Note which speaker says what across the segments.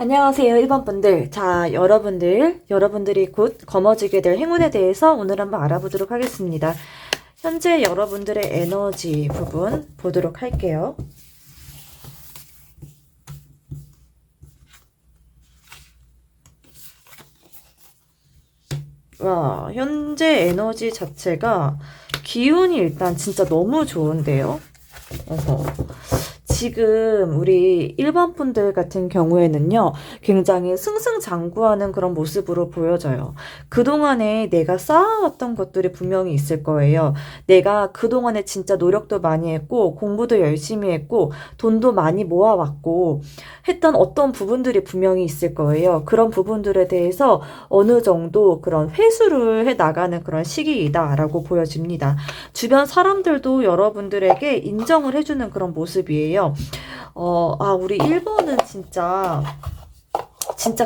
Speaker 1: 안녕하세요, 1번 분들. 자, 여러분들이 곧 거머쥐게 될 행운에 대해서 오늘 한번 알아보도록 하겠습니다. 현재 여러분들의 에너지 부분 보도록 할게요. 와, 현재 에너지 자체가 기운이 일단 진짜 너무 좋은데요. 어허. 지금 우리 1번 분들 같은 경우에는요, 굉장히 승승장구하는 그런 모습으로 보여져요. 그동안에 내가 쌓아왔던 것들이 분명히 있을 거예요. 내가 그동안에 진짜 노력도 많이 했고, 공부도 열심히 했고, 돈도 많이 모아왔고, 했던 어떤 부분들이 분명히 있을 거예요. 그런 부분들에 대해서 어느 정도 그런 회수를 해 나가는 그런 시기이다라고 보여집니다. 주변 사람들도 여러분들에게 인정을 해주는 그런 모습이에요. 우리 1번은 진짜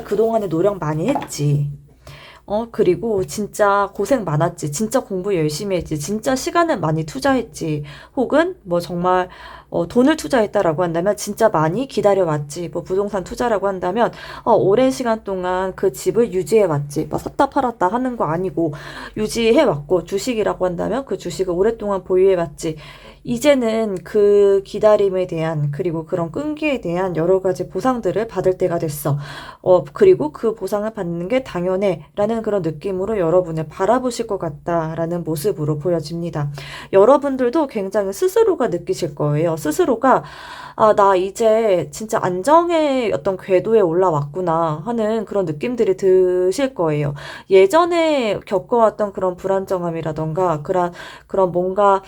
Speaker 1: 그동안에 노력 많이 했지. 그리고 진짜 고생 많았지. 진짜 공부 열심히 했지. 진짜 시간을 많이 투자했지. 혹은 뭐 정말 돈을 투자했다라고 한다면 진짜 많이 기다려왔지. 뭐 부동산 투자라고 한다면 오랜 시간 동안 그 집을 유지해왔지. 뭐 샀다 팔았다 하는 거 아니고 유지해왔고, 주식이라고 한다면 그 주식을 오랫동안 보유해왔지. 이제는 그 기다림에 대한, 그리고 그런 끈기에 대한 여러 가지 보상들을 받을 때가 됐어. 그리고 그 보상을 받는 게 당연해 라는 그런 느낌으로 여러분을 바라보실 것 같다라는 모습으로 보여집니다. 여러분들도 굉장히 스스로가 느끼실 거예요. 스스로가 나 이제 진짜 안정의 어떤 궤도에 올라왔구나 하는 그런 느낌들이 드실 거예요. 예전에 겪어왔던 그런 불안정함이라던가 그런 뭔가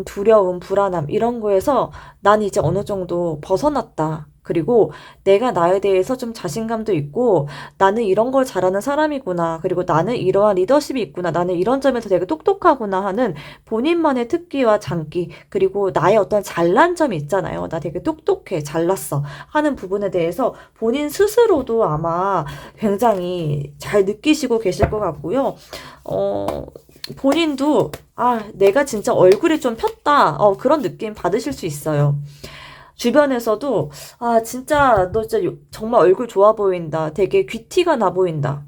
Speaker 1: 두려움, 불안함 이런 거에서 난 이제 어느 정도 벗어났다. 그리고 내가 나에 대해서 좀 자신감도 있고, 나는 이런 걸 잘하는 사람이구나. 그리고 나는 이러한 리더십이 있구나. 나는 이런 점에서 되게 똑똑하구나 하는 본인만의 특기와 장기, 그리고 나의 어떤 잘난 점이 있잖아요. 나 되게 똑똑해, 잘났어 하는 부분에 대해서 본인 스스로도 아마 굉장히 잘 느끼시고 계실 것 같고요. 본인도 내가 진짜 얼굴이 좀 폈다. 그런 느낌 받으실 수 있어요. 주변에서도 진짜 너 진짜 정말 얼굴 좋아 보인다. 되게 귀티가 나 보인다.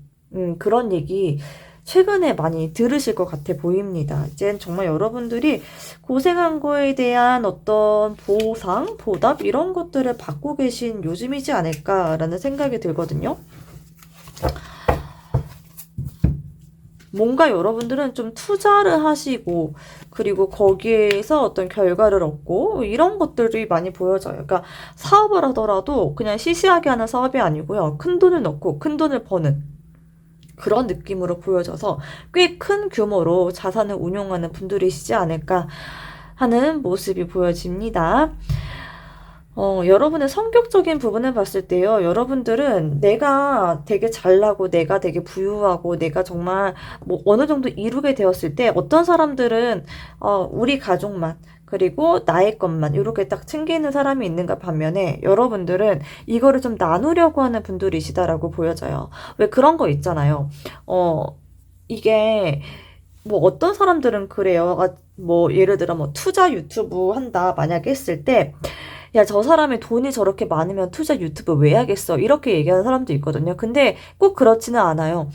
Speaker 1: 그런 얘기 최근에 많이 들으실 것 같아 보입니다. 이젠 정말 여러분들이 고생한 거에 대한 어떤 보상, 보답 이런 것들을 받고 계신 요즘이지 않을까라는 생각이 들거든요. 뭔가 여러분들은 좀 투자를 하시고, 그리고 거기에서 어떤 결과를 얻고 이런 것들이 많이 보여져요. 그러니까 사업을 하더라도 그냥 시시하게 하는 사업이 아니고요. 큰 돈을 넣고 큰 돈을 버는 그런 느낌으로 보여져서 꽤 큰 규모로 자산을 운용하는 분들이시지 않을까 하는 모습이 보여집니다. 여러분의 성격적인 부분을 봤을 때요, 여러분들은 내가 되게 잘나고, 내가 되게 부유하고, 내가 정말 뭐 어느 정도 이루게 되었을 때, 어떤 사람들은, 우리 가족만, 그리고 나의 것만, 이렇게 딱 챙기는 사람이 있는가 반면에, 여러분들은 이거를 좀 나누려고 하는 분들이시다라고 보여져요. 왜 그런 거 있잖아요. 이게, 뭐 어떤 사람들은 그래요. 뭐 예를 들어 뭐 투자 유튜브 한다 만약에 했을 때, 야, 저 사람이 돈이 저렇게 많으면 투자 유튜브 왜 하겠어? 이렇게 얘기하는 사람도 있거든요. 근데 꼭 그렇지는 않아요.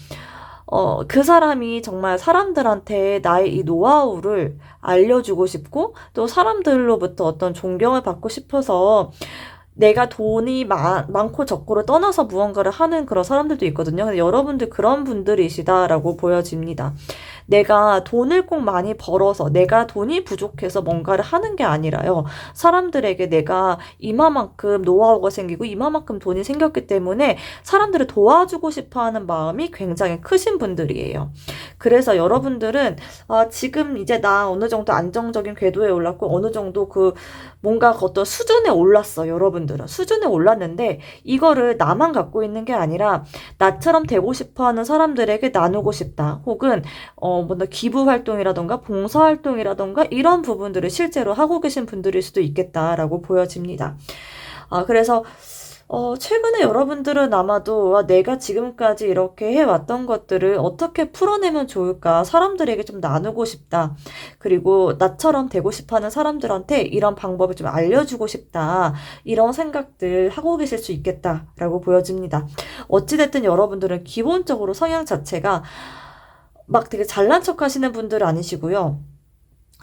Speaker 1: 그 사람이 정말 사람들한테 나의 이 노하우를 알려주고 싶고, 또 사람들로부터 어떤 존경을 받고 싶어서 내가 돈이 많고 적고를 떠나서 무언가를 하는 그런 사람들도 있거든요. 근데 여러분들 그런 분들이시다라고 보여집니다. 내가 돈을 꼭 많이 벌어서, 내가 돈이 부족해서 뭔가를 하는 게 아니라요. 사람들에게 내가 이마만큼 노하우가 생기고 이마만큼 돈이 생겼기 때문에 사람들을 도와주고 싶어 하는 마음이 굉장히 크신 분들이에요. 그래서 여러분들은 지금 이제 나 어느 정도 안정적인 궤도에 올랐고, 어느 정도 뭔가 어떤 수준에 올랐어. 여러분들은 수준에 올랐는데, 이거를 나만 갖고 있는 게 아니라 나처럼 되고 싶어 하는 사람들에게 나누고 싶다. 혹은 뭔가 기부 활동이라던가 봉사 활동이라던가 이런 부분들을 실제로 하고 계신 분들일 수도 있겠다라고 보여집니다. 그래서 최근에 여러분들은 아마도 내가 지금까지 이렇게 해왔던 것들을 어떻게 풀어내면 좋을까? 사람들에게 좀 나누고 싶다. 그리고 나처럼 되고 싶어 하는 사람들한테 이런 방법을 좀 알려주고 싶다. 이런 생각들 하고 계실 수 있겠다라고 보여집니다. 어찌됐든 여러분들은 기본적으로 성향 자체가 막 되게 잘난 척 하시는 분들은 아니시고요.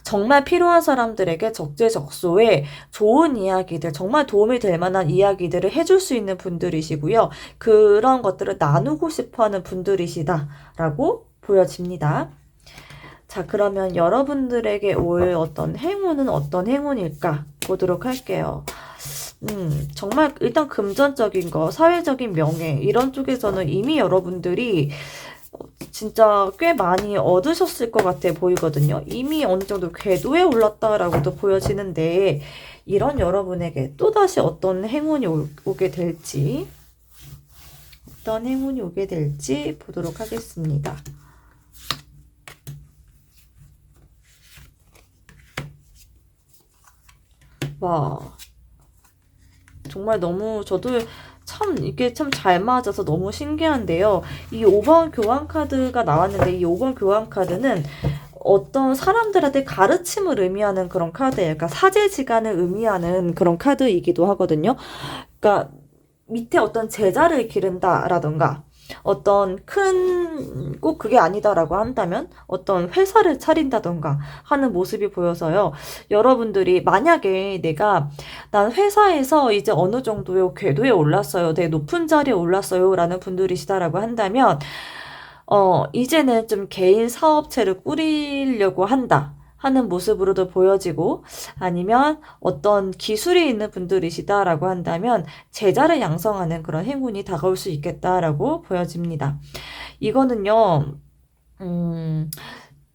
Speaker 1: 정말 필요한 사람들에게 적재적소에 좋은 이야기들, 정말 도움이 될 만한 이야기들을 해줄 수 있는 분들이시고요. 그런 것들을 나누고 싶어 하는 분들이시다라고 보여집니다. 자, 그러면 여러분들에게 올 어떤 행운은 어떤 행운일까 보도록 할게요. 정말 일단 금전적인 거, 사회적인 명예 이런 쪽에서는 이미 여러분들이 진짜 꽤 많이 얻으셨을 것 같아 보이거든요. 이미 어느 정도 궤도에 올랐다라고도 보여지는데 이런 여러분에게 또다시 어떤 행운이 오게 될지 어떤 행운이 오게 될지 보도록 하겠습니다. 와, 정말 너무 저도 참 이게 참 잘 맞아서 너무 신기한데요. 이 5번 교환 카드가 나왔는데 이 5번 교환 카드는 어떤 사람들한테 가르침을 의미하는 그런 카드예요. 그러니까 사제지간을 의미하는 그런 카드이기도 하거든요. 그러니까 밑에 어떤 제자를 기른다라던가 어떤 꼭 그게 아니다라고 한다면 어떤 회사를 차린다던가 하는 모습이 보여서요. 여러분들이 만약에 난 회사에서 이제 어느 정도의 궤도에 올랐어요. 되게 높은 자리에 올랐어요. 라는 분들이시다라고 한다면 이제는 좀 개인 사업체를 꾸리려고 한다. 하는 모습으로도 보여지고 아니면 어떤 기술이 있는 분들이시다라고 한다면 제자를 양성하는 그런 행운이 다가올 수 있겠다라고 보여집니다. 이거는요,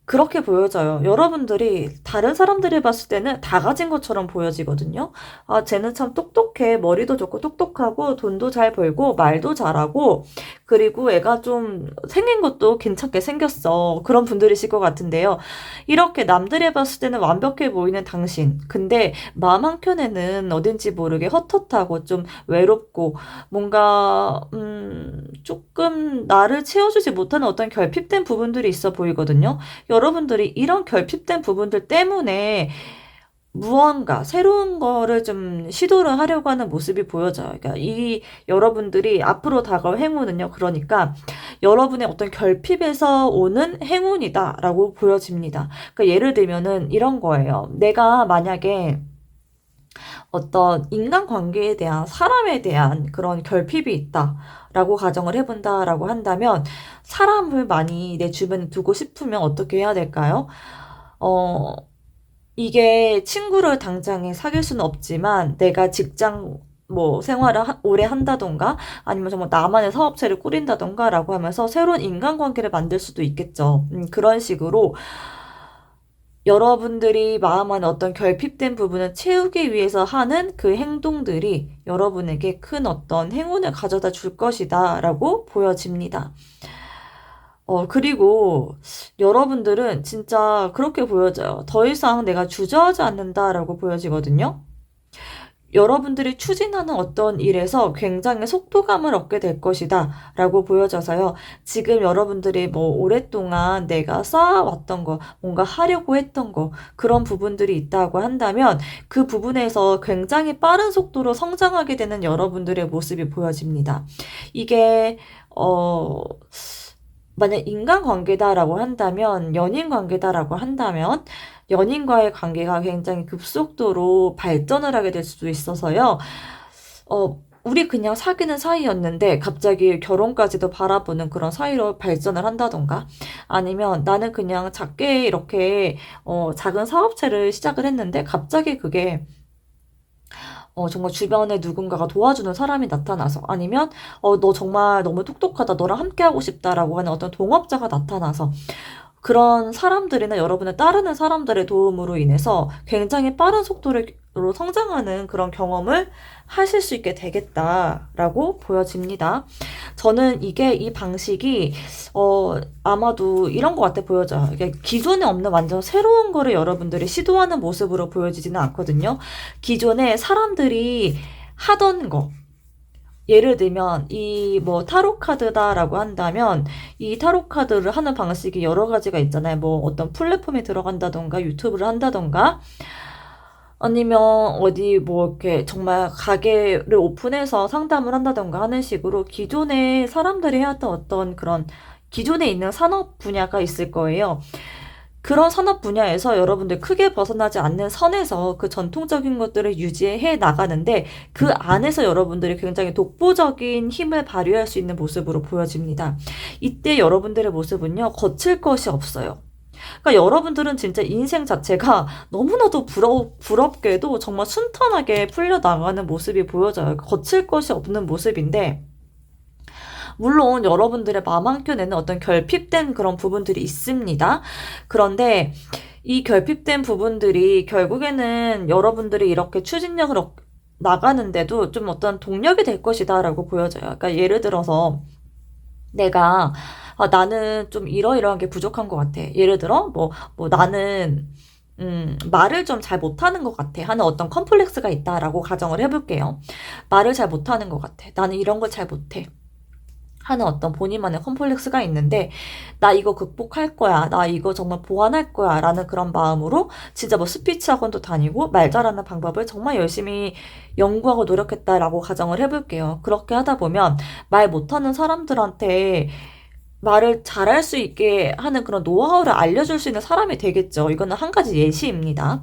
Speaker 1: 그렇게 보여져요. 여러분들이 다른 사람들이 봤을 때는 다 가진 것처럼 보여지거든요. 아, 쟤는 참 똑똑해. 머리도 좋고 똑똑하고 돈도 잘 벌고 말도 잘하고 그리고 애가 좀 생긴 것도 괜찮게 생겼어. 그런 분들이실 것 같은데요. 이렇게 남들이 봤을 때는 완벽해 보이는 당신. 근데 마음 한켠에는 어딘지 모르게 헛헛하고 좀 외롭고 뭔가 조금 나를 채워주지 못하는 어떤 결핍된 부분들이 있어 보이거든요. 여러분들이 이런 결핍된 부분들 때문에 무언가 새로운 거를 좀 시도를 하려고 하는 모습이 보여져요. 그러니까 이 여러분들이 앞으로 다가올 행운은요. 그러니까 여러분의 어떤 결핍에서 오는 행운이다라고 보여집니다. 그러니까 예를 들면은 이런 거예요. 내가 만약에 어떤 인간관계에 대한 사람에 대한 그런 결핍이 있다라고 가정을 해본다라고 한다면 사람을 많이 내 주변에 두고 싶으면 어떻게 해야 될까요? 이게 친구를 당장에 사귈 수는 없지만 내가 직장 생활을 오래 한다던가 아니면 정말 나만의 사업체를 꾸린다던가 라고 하면서 새로운 인간관계를 만들 수도 있겠죠. 그런 식으로 여러분들이 마음 안에 어떤 결핍된 부분을 채우기 위해서 하는 그 행동들이 여러분에게 큰 어떤 행운을 가져다 줄 것이다 라고 보여집니다. 그리고 여러분들은 진짜 그렇게 보여져요. 더 이상 내가 주저하지 않는다라고 보여지거든요. 여러분들이 추진하는 어떤 일에서 굉장히 속도감을 얻게 될 것이다 라고 보여져서요. 지금 여러분들이 오랫동안 내가 쌓아왔던 거, 뭔가 하려고 했던 거, 그런 부분들이 있다고 한다면 그 부분에서 굉장히 빠른 속도로 성장하게 되는 여러분들의 모습이 보여집니다. 이게 만약 인간관계다라고 한다면, 연인관계다라고 한다면 연인과의 관계가 굉장히 급속도로 발전을 하게 될 수도 있어서요. 우리 그냥 사귀는 사이였는데 갑자기 결혼까지도 바라보는 그런 사이로 발전을 한다던가 아니면 나는 그냥 작게 이렇게 작은 사업체를 시작을 했는데 갑자기 그게 정말 주변에 누군가가 도와주는 사람이 나타나서 아니면 너 정말 너무 똑똑하다 너랑 함께 하고 싶다라고 하는 어떤 동업자가 나타나서 그런 사람들이나 여러분을 따르는 사람들의 도움으로 인해서 굉장히 빠른 속도로 성장하는 그런 경험을 하실 수 있게 되겠다라고 보여집니다. 저는 이 방식이 아마도 이런 것 같아 보여져요. 이게 기존에 없는 완전 새로운 거를 여러분들이 시도하는 모습으로 보여지지는 않거든요. 기존에 사람들이 하던 거 예를 들면 이 뭐 타로 카드다라고 한다면 이 타로 카드를 하는 방식이 여러 가지가 있잖아요. 뭐 어떤 플랫폼에 들어간다던가 유튜브를 한다던가 아니면 어디 뭐 이렇게 정말 가게를 오픈해서 상담을 한다던가 하는 식으로 기존에 사람들이 해왔던 어떤 그런 기존에 있는 산업 분야가 있을 거예요. 그런 산업 분야에서 여러분들 크게 벗어나지 않는 선에서 그 전통적인 것들을 유지해 나가는데 그 안에서 여러분들이 굉장히 독보적인 힘을 발휘할 수 있는 모습으로 보여집니다. 이때 여러분들의 모습은요, 거칠 것이 없어요. 그러니까 여러분들은 진짜 인생 자체가 너무나도 부럽게도 정말 순탄하게 풀려나가는 모습이 보여져요. 거칠 것이 없는 모습인데, 물론 여러분들의 마음 한켠에는 어떤 결핍된 그런 부분들이 있습니다. 그런데 이 결핍된 부분들이 결국에는 여러분들이 이렇게 추진력을 나가는데도 좀 어떤 동력이 될 것이다 라고 보여져요. 그러니까 예를 들어서 내가 나는 좀 이러이러한 게 부족한 것 같아. 예를 들어 나는 말을 좀 잘 못하는 것 같아 하는 어떤 컴플렉스가 있다라고 가정을 해볼게요. 말을 잘 못하는 것 같아. 나는 이런 걸 잘 못해. 하는 어떤 본인만의 컴플렉스가 있는데 나 이거 극복할 거야. 나 이거 정말 보완할 거야. 라는 그런 마음으로 진짜 뭐 스피치 학원도 다니고 말 잘하는 방법을 정말 열심히 연구하고 노력했다라고 가정을 해볼게요. 그렇게 하다 보면 말 못하는 사람들한테 말을 잘할 수 있게 하는 그런 노하우를 알려줄 수 있는 사람이 되겠죠. 이거는 한 가지 예시입니다.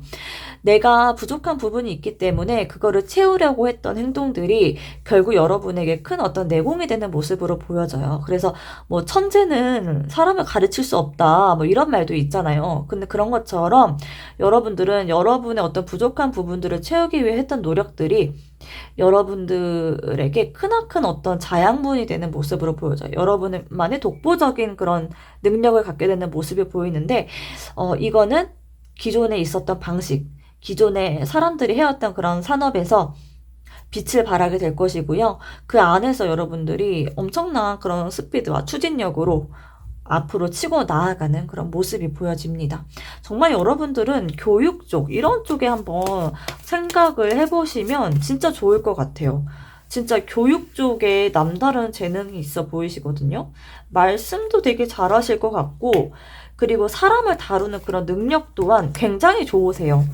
Speaker 1: 내가 부족한 부분이 있기 때문에 그거를 채우려고 했던 행동들이 결국 여러분에게 큰 어떤 내공이 되는 모습으로 보여져요. 그래서 뭐 천재는 사람을 가르칠 수 없다. 뭐 이런 말도 있잖아요. 근데 그런 것처럼 여러분들은 여러분의 어떤 부족한 부분들을 채우기 위해 했던 노력들이 여러분들에게 크나큰 어떤 자양분이 되는 모습으로 보여져요. 여러분만의 독보적인 그런 능력을 갖게 되는 모습이 보이는데, 이거는 기존에 있었던 방식, 기존에 사람들이 해왔던 그런 산업에서 빛을 발하게 될 것이고요. 그 안에서 여러분들이 엄청난 그런 스피드와 추진력으로 앞으로 치고 나아가는 그런 모습이 보여집니다. 정말 여러분들은 교육 쪽, 이런 쪽에 한번 생각을 해보시면 진짜 좋을 것 같아요. 진짜 교육 쪽에 남다른 재능이 있어 보이시거든요. 말씀도 되게 잘하실 것 같고, 그리고 사람을 다루는 그런 능력 또한 굉장히 좋으세요.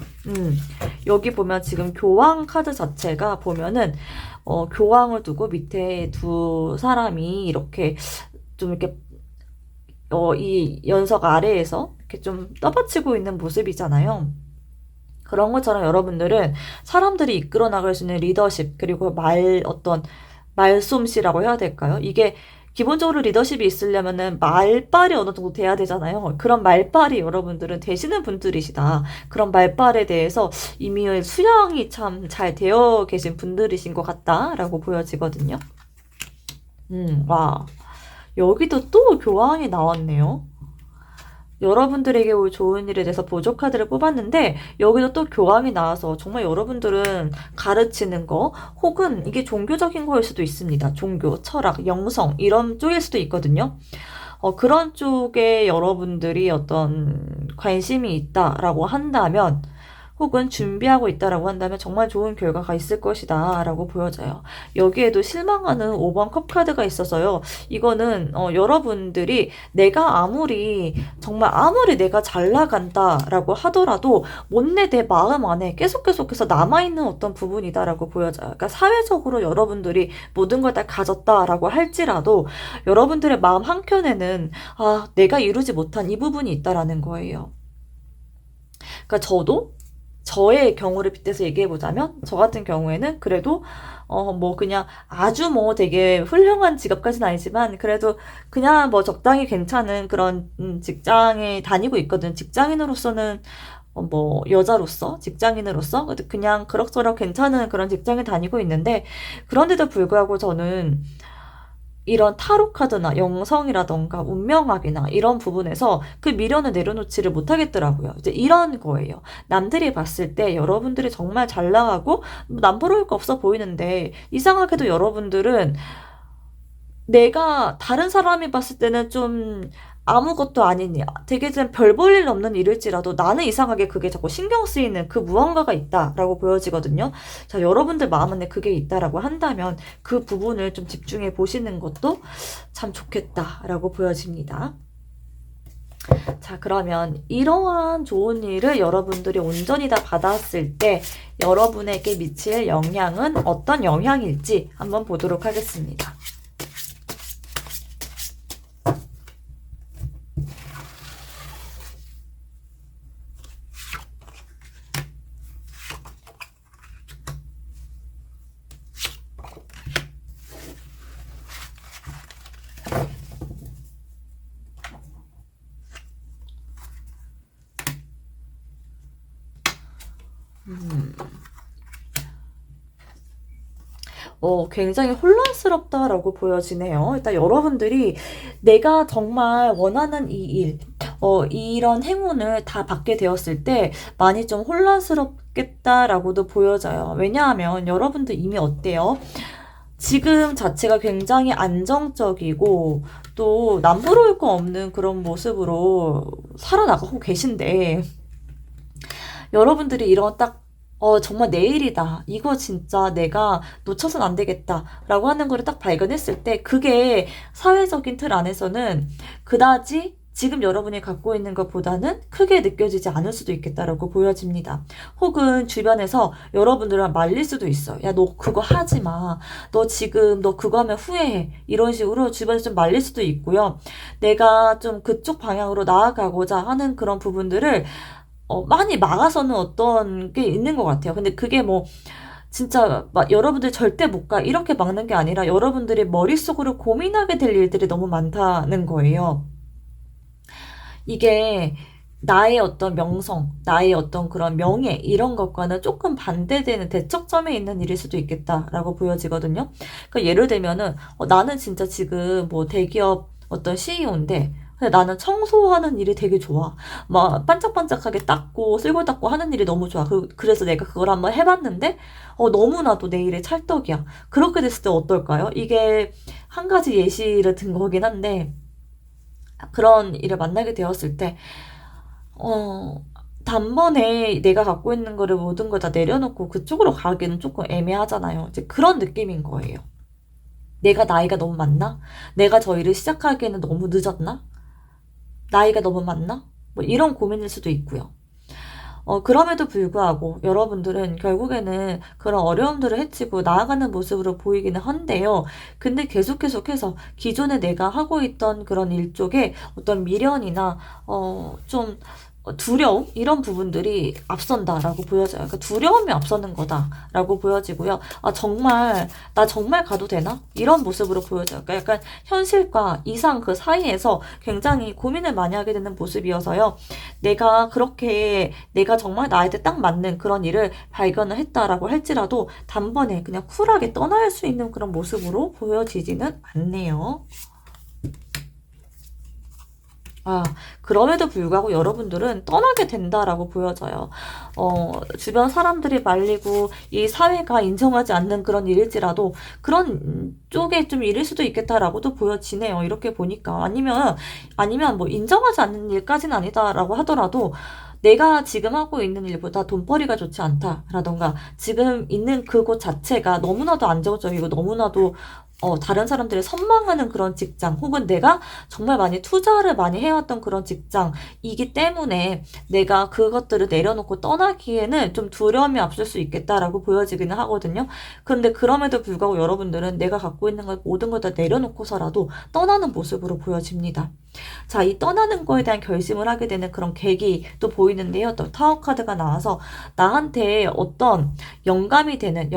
Speaker 1: 여기 보면 지금 교황 카드 자체가 보면은, 교황을 두고 밑에 두 사람이 이렇게 좀 이렇게 이 연석 아래에서 이렇게 좀 떠받치고 있는 모습이잖아요. 그런 것처럼 여러분들은 사람들이 이끌어 나갈 수 있는 리더십, 그리고 어떤 말솜씨라고 해야 될까요? 이게 기본적으로 리더십이 있으려면은 말빨이 어느 정도 돼야 되잖아요. 그런 말빨이 여러분들은 되시는 분들이시다. 그런 말빨에 대해서 이미 수양이 참 잘 되어 계신 분들이신 것 같다라고 보여지거든요. 와. 여기도 또 교황이 나왔네요. 여러분들에게 올 좋은 일에 대해서 보조 카드를 뽑았는데 여기도 또 교황이 나와서 정말 여러분들은 가르치는 거 혹은 이게 종교적인 거일 수도 있습니다. 종교, 철학, 영성 이런 쪽일 수도 있거든요. 그런 쪽에 여러분들이 어떤 관심이 있다라고 한다면 혹은 준비하고 있다라고 한다면 정말 좋은 결과가 있을 것이다 라고 보여져요. 여기에도 실망하는 5번 컵 카드가 있어서요. 이거는 여러분들이 내가 정말 아무리 내가 잘 나간다 라고 하더라도 못내 내 마음 안에 계속해서 남아있는 어떤 부분이다 라고 보여져요. 그러니까 사회적으로 여러분들이 모든 걸 다 가졌다 라고 할지라도 여러분들의 마음 한켠에는 내가 이루지 못한 이 부분이 있다라는 거예요. 그러니까 저의 경우를 빗대서 얘기해보자면, 저 같은 경우에는 그래도, 그냥 아주 되게 훌륭한 직업까지는 아니지만, 그래도 그냥 적당히 괜찮은 그런, 직장에 다니고 있거든. 직장인으로서는, 여자로서, 직장인으로서, 그냥 그럭저럭 괜찮은 그런 직장에 다니고 있는데, 그런데도 불구하고 저는, 이런 타로 카드나 영성이라던가 운명학이나 이런 부분에서 그 미련을 내려놓지를 못하겠더라고요. 이제 이런 거예요. 남들이 봤을 때 여러분들이 정말 잘 나가고 남부러울 거 없어 보이는데 이상하게도 여러분들은 내가 다른 사람이 봤을 때는 좀 아무것도 아닌 일, 되게 좀 별 볼 일 없는 일일지라도 나는 이상하게 그게 자꾸 신경 쓰이는 그 무언가가 있다라고 보여지거든요. 자, 여러분들 마음 안에 그게 있다라고 한다면 그 부분을 좀 집중해 보시는 것도 참 좋겠다라고 보여집니다. 자, 그러면 이러한 좋은 일을 여러분들이 온전히 다 받았을 때 여러분에게 미칠 영향은 어떤 영향일지 한번 보도록 하겠습니다. 굉장히 혼란스럽다라고 보여지네요. 일단 여러분들이 내가 정말 원하는 이 일, 이런 행운을 다 받게 되었을 때 많이 좀 혼란스럽겠다라고도 보여져요. 왜냐하면 여러분들 이미 어때요? 지금 자체가 굉장히 안정적이고 또 남부러울 거 없는 그런 모습으로 살아나가고 계신데 여러분들이 이런 딱 정말 내일이다. 이거 진짜 내가 놓쳐선 안 되겠다. 라고 하는 거를 딱 발견했을 때 그게 사회적인 틀 안에서는 그다지 지금 여러분이 갖고 있는 것보다는 크게 느껴지지 않을 수도 있겠다라고 보여집니다. 혹은 주변에서 여러분들을 말릴 수도 있어. 야, 너 그거 하지 마. 너 그거 하면 후회해. 이런 식으로 주변에서 좀 말릴 수도 있고요. 내가 좀 그쪽 방향으로 나아가고자 하는 그런 부분들을 많이 막아서는 어떤 게 있는 것 같아요. 근데 그게 뭐, 진짜, 막 여러분들 절대 못 가. 이렇게 막는 게 아니라 여러분들이 머릿속으로 고민하게 될 일들이 너무 많다는 거예요. 이게 나의 어떤 명성, 나의 어떤 그런 명예, 이런 것과는 조금 반대되는 대척점에 있는 일일 수도 있겠다라고 보여지거든요. 그러니까 예를 들면은, 나는 진짜 지금 뭐 대기업 어떤 CEO인데, 근데 나는 청소하는 일이 되게 좋아. 막 반짝반짝하게 닦고 쓸고 닦고 하는 일이 너무 좋아. 그래서 내가 그걸 한번 해봤는데 너무나도 내 일에 찰떡이야. 그렇게 됐을 때 어떨까요? 이게 한 가지 예시를 든 거긴 한데 그런 일을 만나게 되었을 때 단번에 내가 갖고 있는 거를 모든 걸 다 내려놓고 그쪽으로 가기는 조금 애매하잖아요. 이제 그런 느낌인 거예요. 내가 나이가 너무 많나? 내가 저 일을 시작하기에는 너무 늦었나? 나이가 너무 많나? 뭐 이런 고민일 수도 있고요. 그럼에도 불구하고 여러분들은 결국에는 그런 어려움들을 헤치고 나아가는 모습으로 보이기는 한데요. 근데 계속해서 기존에 내가 하고 있던 그런 일 쪽에 어떤 미련이나, 좀 두려움? 이런 부분들이 앞선다라고 보여져요. 그러니까 두려움이 앞서는 거다라고 보여지고요. 나 정말 가도 되나? 이런 모습으로 보여져요. 그러니까 약간 현실과 이상 그 사이에서 굉장히 고민을 많이 하게 되는 모습이어서요. 내가 정말 나한테 딱 맞는 그런 일을 발견을 했다라고 할지라도 단번에 그냥 쿨하게 떠날 수 있는 그런 모습으로 보여지지는 않네요. 그럼에도 불구하고 여러분들은 떠나게 된다라고 보여져요. 주변 사람들이 말리고 이 사회가 인정하지 않는 그런 일일지라도 그런 쪽에 좀 일일 수도 있겠다라고도 보여지네요. 이렇게 보니까. 아니면 뭐 인정하지 않는 일까지는 아니다라고 하더라도 내가 지금 하고 있는 일보다 돈벌이가 좋지 않다라던가 지금 있는 그곳 자체가 너무나도 안정적이고 너무나도 다른 사람들을 선망하는 그런 직장, 혹은 내가 정말 많이 투자를 많이 해왔던 그런 직장이기 때문에 내가 그것들을 내려놓고 떠나기에는 좀 두려움이 앞설 수 있겠다라고 보여지기는 하거든요. 그런데 그럼에도 불구하고 여러분들은 내가 갖고 있는 것, 모든 걸 다 내려놓고서라도 떠나는 모습으로 보여집니다. 자, 이 떠나는 거에 대한 결심을 하게 되는 그런 계기도 보이는데요. 또 타워 카드가 나와서 나한테 어떤 영감이 되는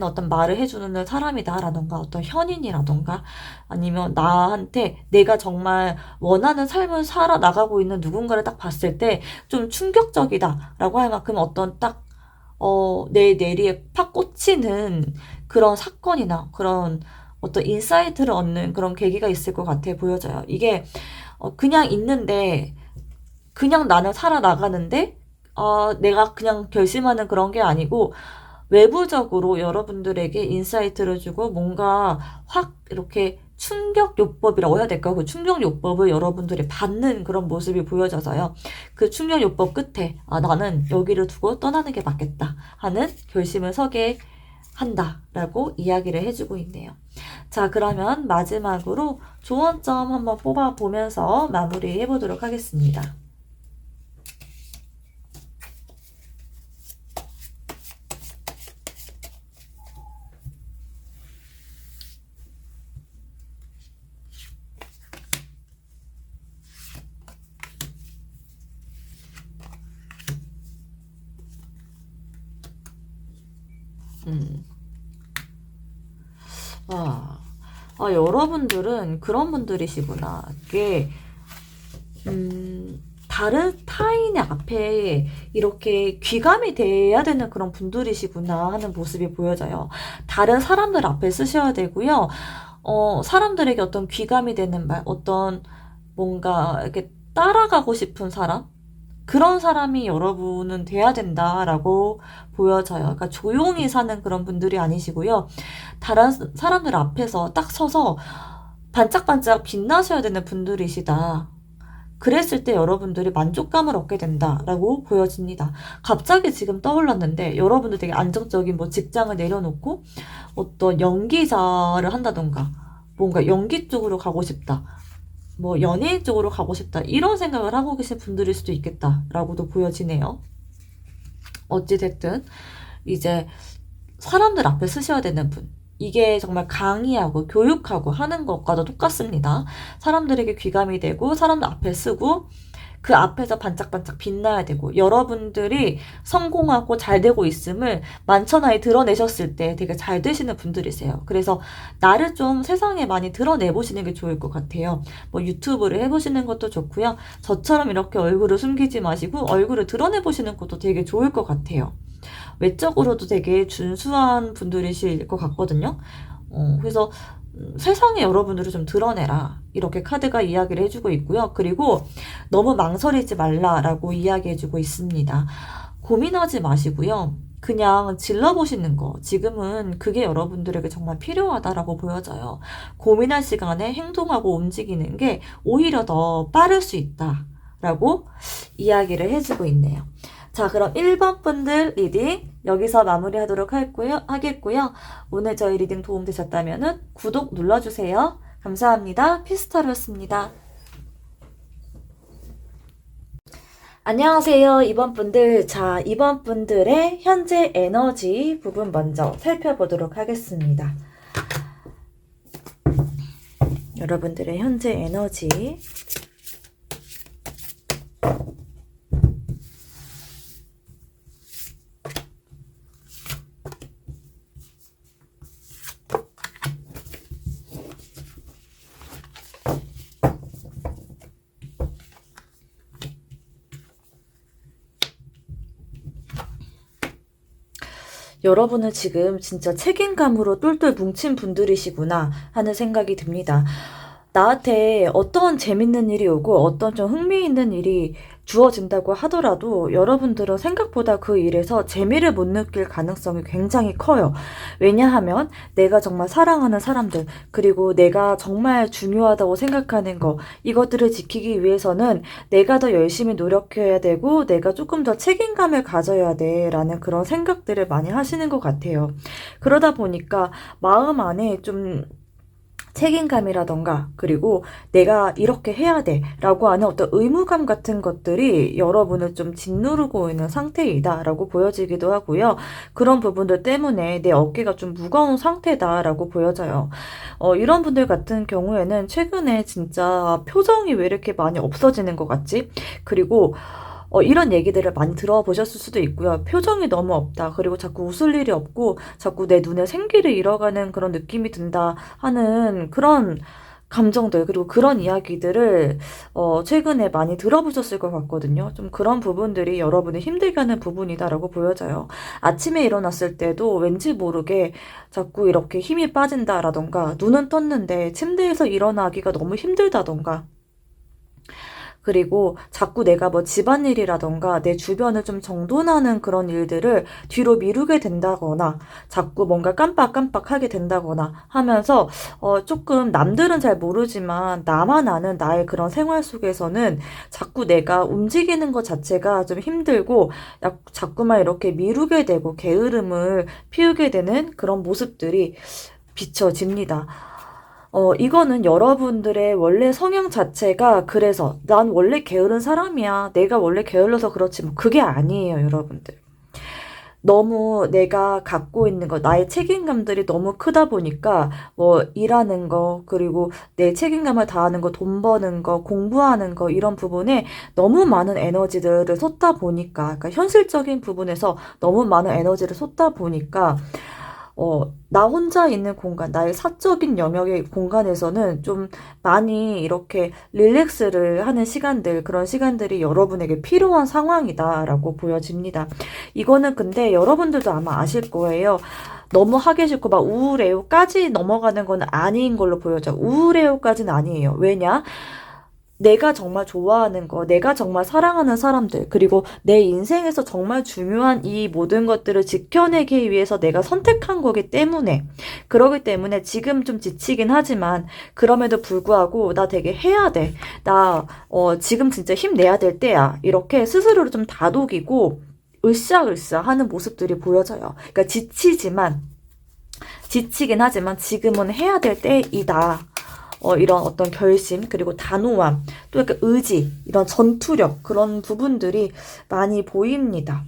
Speaker 1: 어떤 말을 해주는 사람이다라던가 어떤 현인이라던가 아니면 나한테 내가 정말 원하는 삶을 살아나가고 있는 누군가를 딱 봤을 때 좀 충격적이다라고 할 만큼 어떤 딱 내 내리에 팍 꽂히는 그런 사건이나 그런 어떤 인사이트를 얻는 그런 계기가 있을 것 같아 보여져요. 이게 그냥 있는데 그냥 나는 살아나가는데 내가 그냥 결심하는 그런 게 아니고 외부적으로 여러분들에게 인사이트를 주고 뭔가 확 이렇게 충격요법이라고 해야 될까요? 그 충격요법을 여러분들이 받는 그런 모습이 보여져서요. 그 충격요법 끝에 나는 여기를 두고 떠나는 게 맞겠다 하는 결심을 서게 한다라고 이야기를 해주고 있네요. 자, 그러면 마지막으로 조언점 한번 뽑아보면서 마무리해 보도록 하겠습니다. 여러분들은 그런 분들이시구나. 이게, 다른 타인의 앞에 이렇게 귀감이 돼야 되는 그런 분들이시구나 하는 모습이 보여져요. 다른 사람들 앞에 쓰셔야 되고요. 사람들에게 어떤 귀감이 되는 말, 어떤 뭔가 이렇게 따라가고 싶은 사람? 그런 사람이 여러분은 돼야 된다라고 보여져요. 그러니까 조용히 사는 그런 분들이 아니시고요. 다른 사람들 앞에서 딱 서서 반짝반짝 빛나셔야 되는 분들이시다. 그랬을 때 여러분들이 만족감을 얻게 된다라고 보여집니다. 갑자기 지금 떠올랐는데 여러분들 되게 안정적인 뭐 직장을 내려놓고 어떤 연기자를 한다던가 뭔가 연기 쪽으로 가고 싶다. 뭐 연예인 쪽으로 가고 싶다 이런 생각을 하고 계신 분들일 수도 있겠다라고도 보여지네요. 어찌됐든 이제 사람들 앞에 쓰셔야 되는 분, 이게 정말 강의하고 교육하고 하는 것과도 똑같습니다. 사람들에게 귀감이 되고 사람들 앞에 쓰고 그 앞에서 반짝반짝 빛나야 되고 여러분들이 성공하고 잘 되고 있음을 만천하에 드러내셨을 때 되게 잘 되시는 분들이세요. 그래서 나를 좀 세상에 많이 드러내보시는 게 좋을 것 같아요. 뭐 유튜브를 해보시는 것도 좋고요. 저처럼 이렇게 얼굴을 숨기지 마시고 얼굴을 드러내보시는 것도 되게 좋을 것 같아요. 외적으로도 되게 준수한 분들이실 것 같거든요. 그래서 세상에 여러분들을 좀 드러내라. 이렇게 카드가 이야기를 해주고 있고요. 그리고 너무 망설이지 말라라고 이야기해주고 있습니다. 고민하지 마시고요. 그냥 질러보시는 거. 지금은 그게 여러분들에게 정말 필요하다라고 보여져요. 고민할 시간에 행동하고 움직이는 게 오히려 더 빠를 수 있다라고 이야기를 해주고 있네요. 자, 그럼 1번 분들 리딩 여기서 마무리하도록 하겠고요. 오늘 저희 리딩 도움되셨다면 구독 눌러주세요. 감사합니다. 피스타로였습니다. 안녕하세요. 2번 분들. 자, 2번 분들의 현재 에너지 부분 먼저 살펴보도록 하겠습니다. 여러분들의 현재 에너지. 여러분은 지금 진짜 책임감으로 똘똘 뭉친 분들이시구나 하는 생각이 듭니다. 나한테 어떤 재밌는 일이 오고 어떤 좀 흥미있는 일이 주어진다고 하더라도 여러분들은 생각보다 그 일에서 재미를 못 느낄 가능성이 굉장히 커요. 왜냐하면 내가 정말 사랑하는 사람들, 그리고 내가 정말 중요하다고 생각하는 거, 이것들을 지키기 위해서는 내가 더 열심히 노력해야 되고 내가 조금 더 책임감을 가져야 돼 라는 그런 생각들을 많이 하시는 것 같아요. 그러다 보니까 마음 안에 좀 책임감이라던가 그리고 내가 이렇게 해야 돼 라고 하는 어떤 의무감 같은 것들이 여러분을 좀 짓누르고 있는 상태이다 라고 보여지기도 하고요. 그런 부분들 때문에 내 어깨가 좀 무거운 상태다 라고 보여져요. 이런 분들 같은 경우에는 최근에 진짜 표정이 왜 이렇게 많이 없어지는 것 같지? 그리고 이런 얘기들을 많이 들어보셨을 수도 있고요. 표정이 너무 없다. 그리고 자꾸 웃을 일이 없고 자꾸 내 눈에 생기를 잃어가는 그런 느낌이 든다 하는 그런 감정들, 그리고 그런 이야기들을 최근에 많이 들어보셨을 것 같거든요. 좀 그런 부분들이 여러분이 힘들게 하는 부분이다라고 보여져요. 아침에 일어났을 때도 왠지 모르게 자꾸 이렇게 힘이 빠진다라던가 눈은 떴는데 침대에서 일어나기가 너무 힘들다던가 그리고 자꾸 내가 뭐 집안일이라던가 내 주변을 좀 정돈하는 그런 일들을 뒤로 미루게 된다거나 자꾸 뭔가 깜빡깜빡하게 된다거나 하면서 조금 남들은 잘 모르지만 나만 아는 나의 그런 생활 속에서는 자꾸 내가 움직이는 것 자체가 좀 힘들고 자꾸만 이렇게 미루게 되고 게으름을 피우게 되는 그런 모습들이 비춰집니다. 이거는 여러분들의 원래 성향 자체가 그래서 난 원래 게으른 사람이야. 내가 원래 게을러서 그렇지 뭐 그게 아니에요, 여러분들. 너무 내가 갖고 있는 거, 나의 책임감들이 너무 크다 보니까, 뭐, 일하는 거, 그리고 내 책임감을 다하는 거, 돈 버는 거, 공부하는 거, 이런 부분에 너무 많은 에너지들을 쏟다 보니까, 그러니까 현실적인 부분에서 너무 많은 에너지를 쏟다 보니까, 나 혼자 있는 공간, 나의 사적인 영역의 공간에서는 좀 많이 이렇게 릴렉스를 하는 시간들, 그런 시간들이 여러분에게 필요한 상황이다라고 보여집니다. 이거는 근데 여러분들도 아마 아실 거예요. 너무 하기 싫고 막 우울해요까지 넘어가는 건 아닌 걸로 보여져. 우울해요까지는 아니에요. 왜냐? 내가 정말 좋아하는 거, 내가 정말 사랑하는 사람들, 그리고 내 인생에서 정말 중요한 이 모든 것들을 지켜내기 위해서 내가 선택한 거기 때문에, 그러기 때문에 지금 좀 지치긴 하지만, 그럼에도 불구하고, 나 되게 해야 돼. 지금 진짜 힘내야 될 때야. 이렇게 스스로를 좀 다독이고, 으쌰으쌰 하는 모습들이 보여져요. 그러니까 지치긴 하지만 지금은 해야 될 때이다. 이런 어떤 결심, 그리고 단호함, 또 약간 의지, 이런 전투력, 그런 부분들이 많이 보입니다.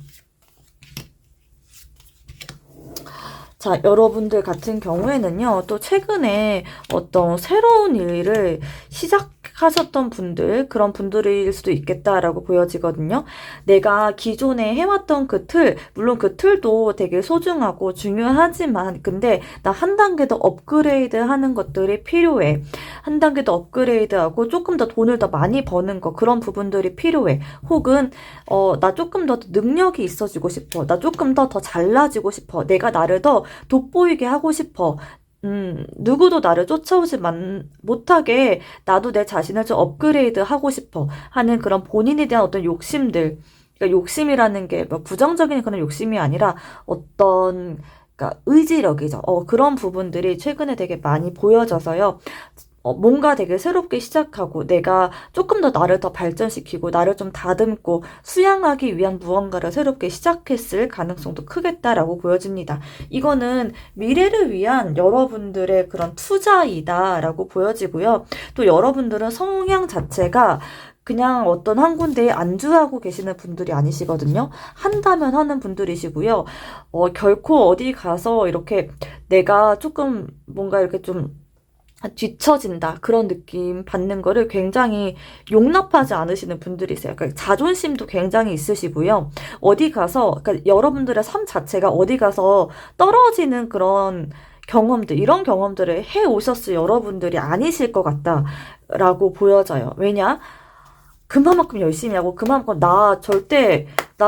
Speaker 1: 자, 여러분들 같은 경우에는요, 또 최근에 어떤 새로운 일을 시작하셨던 분들, 그런 분들일 수도 있겠다라고 보여지거든요. 내가 기존에 해왔던 그 틀, 물론 그 틀도 되게 소중하고 중요하지만, 근데 나 한 단계 더 업그레이드 하는 것들이 필요해. 한 단계 더 업그레이드하고 조금 더 돈을 더 많이 버는 거, 그런 부분들이 필요해. 혹은, 나 조금 더 능력이 있어지고 싶어. 나 조금 더 잘나지고 싶어. 내가 나를 더 돋보이게 하고 싶어. 누구도 나를 쫓아오지 못하게 나도 내 자신을 좀 업그레이드 하고 싶어 하는 그런 본인에 대한 어떤 욕심들. 그러니까 욕심이라는 게 뭐 부정적인 그런 욕심이 아니라 어떤 그러니까 의지력이죠. 그런 부분들이 최근에 되게 많이 보여져서요. 뭔가 되게 새롭게 시작하고 내가 조금 더 나를 더 발전시키고 나를 좀 다듬고 수양하기 위한 무언가를 새롭게 시작했을 가능성도 크겠다라고 보여집니다. 이거는 미래를 위한 여러분들의 그런 투자이다라고 보여지고요. 또 여러분들은 성향 자체가 그냥 어떤 한 군데에 안주하고 계시는 분들이 아니시거든요. 한다면 하는 분들이시고요. 결코 어디 가서 이렇게 내가 조금 뭔가 이렇게 좀 뒤처진다 그런 느낌 받는 거를 굉장히 용납하지 않으시는 분들이세요. 그러니까 자존심도 굉장히 있으시고요. 어디 가서 그러니까 여러분들의 삶 자체가 어디 가서 떨어지는 그런 경험들 이런 경험들을 해 오셨을 여러분들이 아니실 것 같다라고 보여져요. 왜냐? 그만큼 열심히 하고 그만큼 나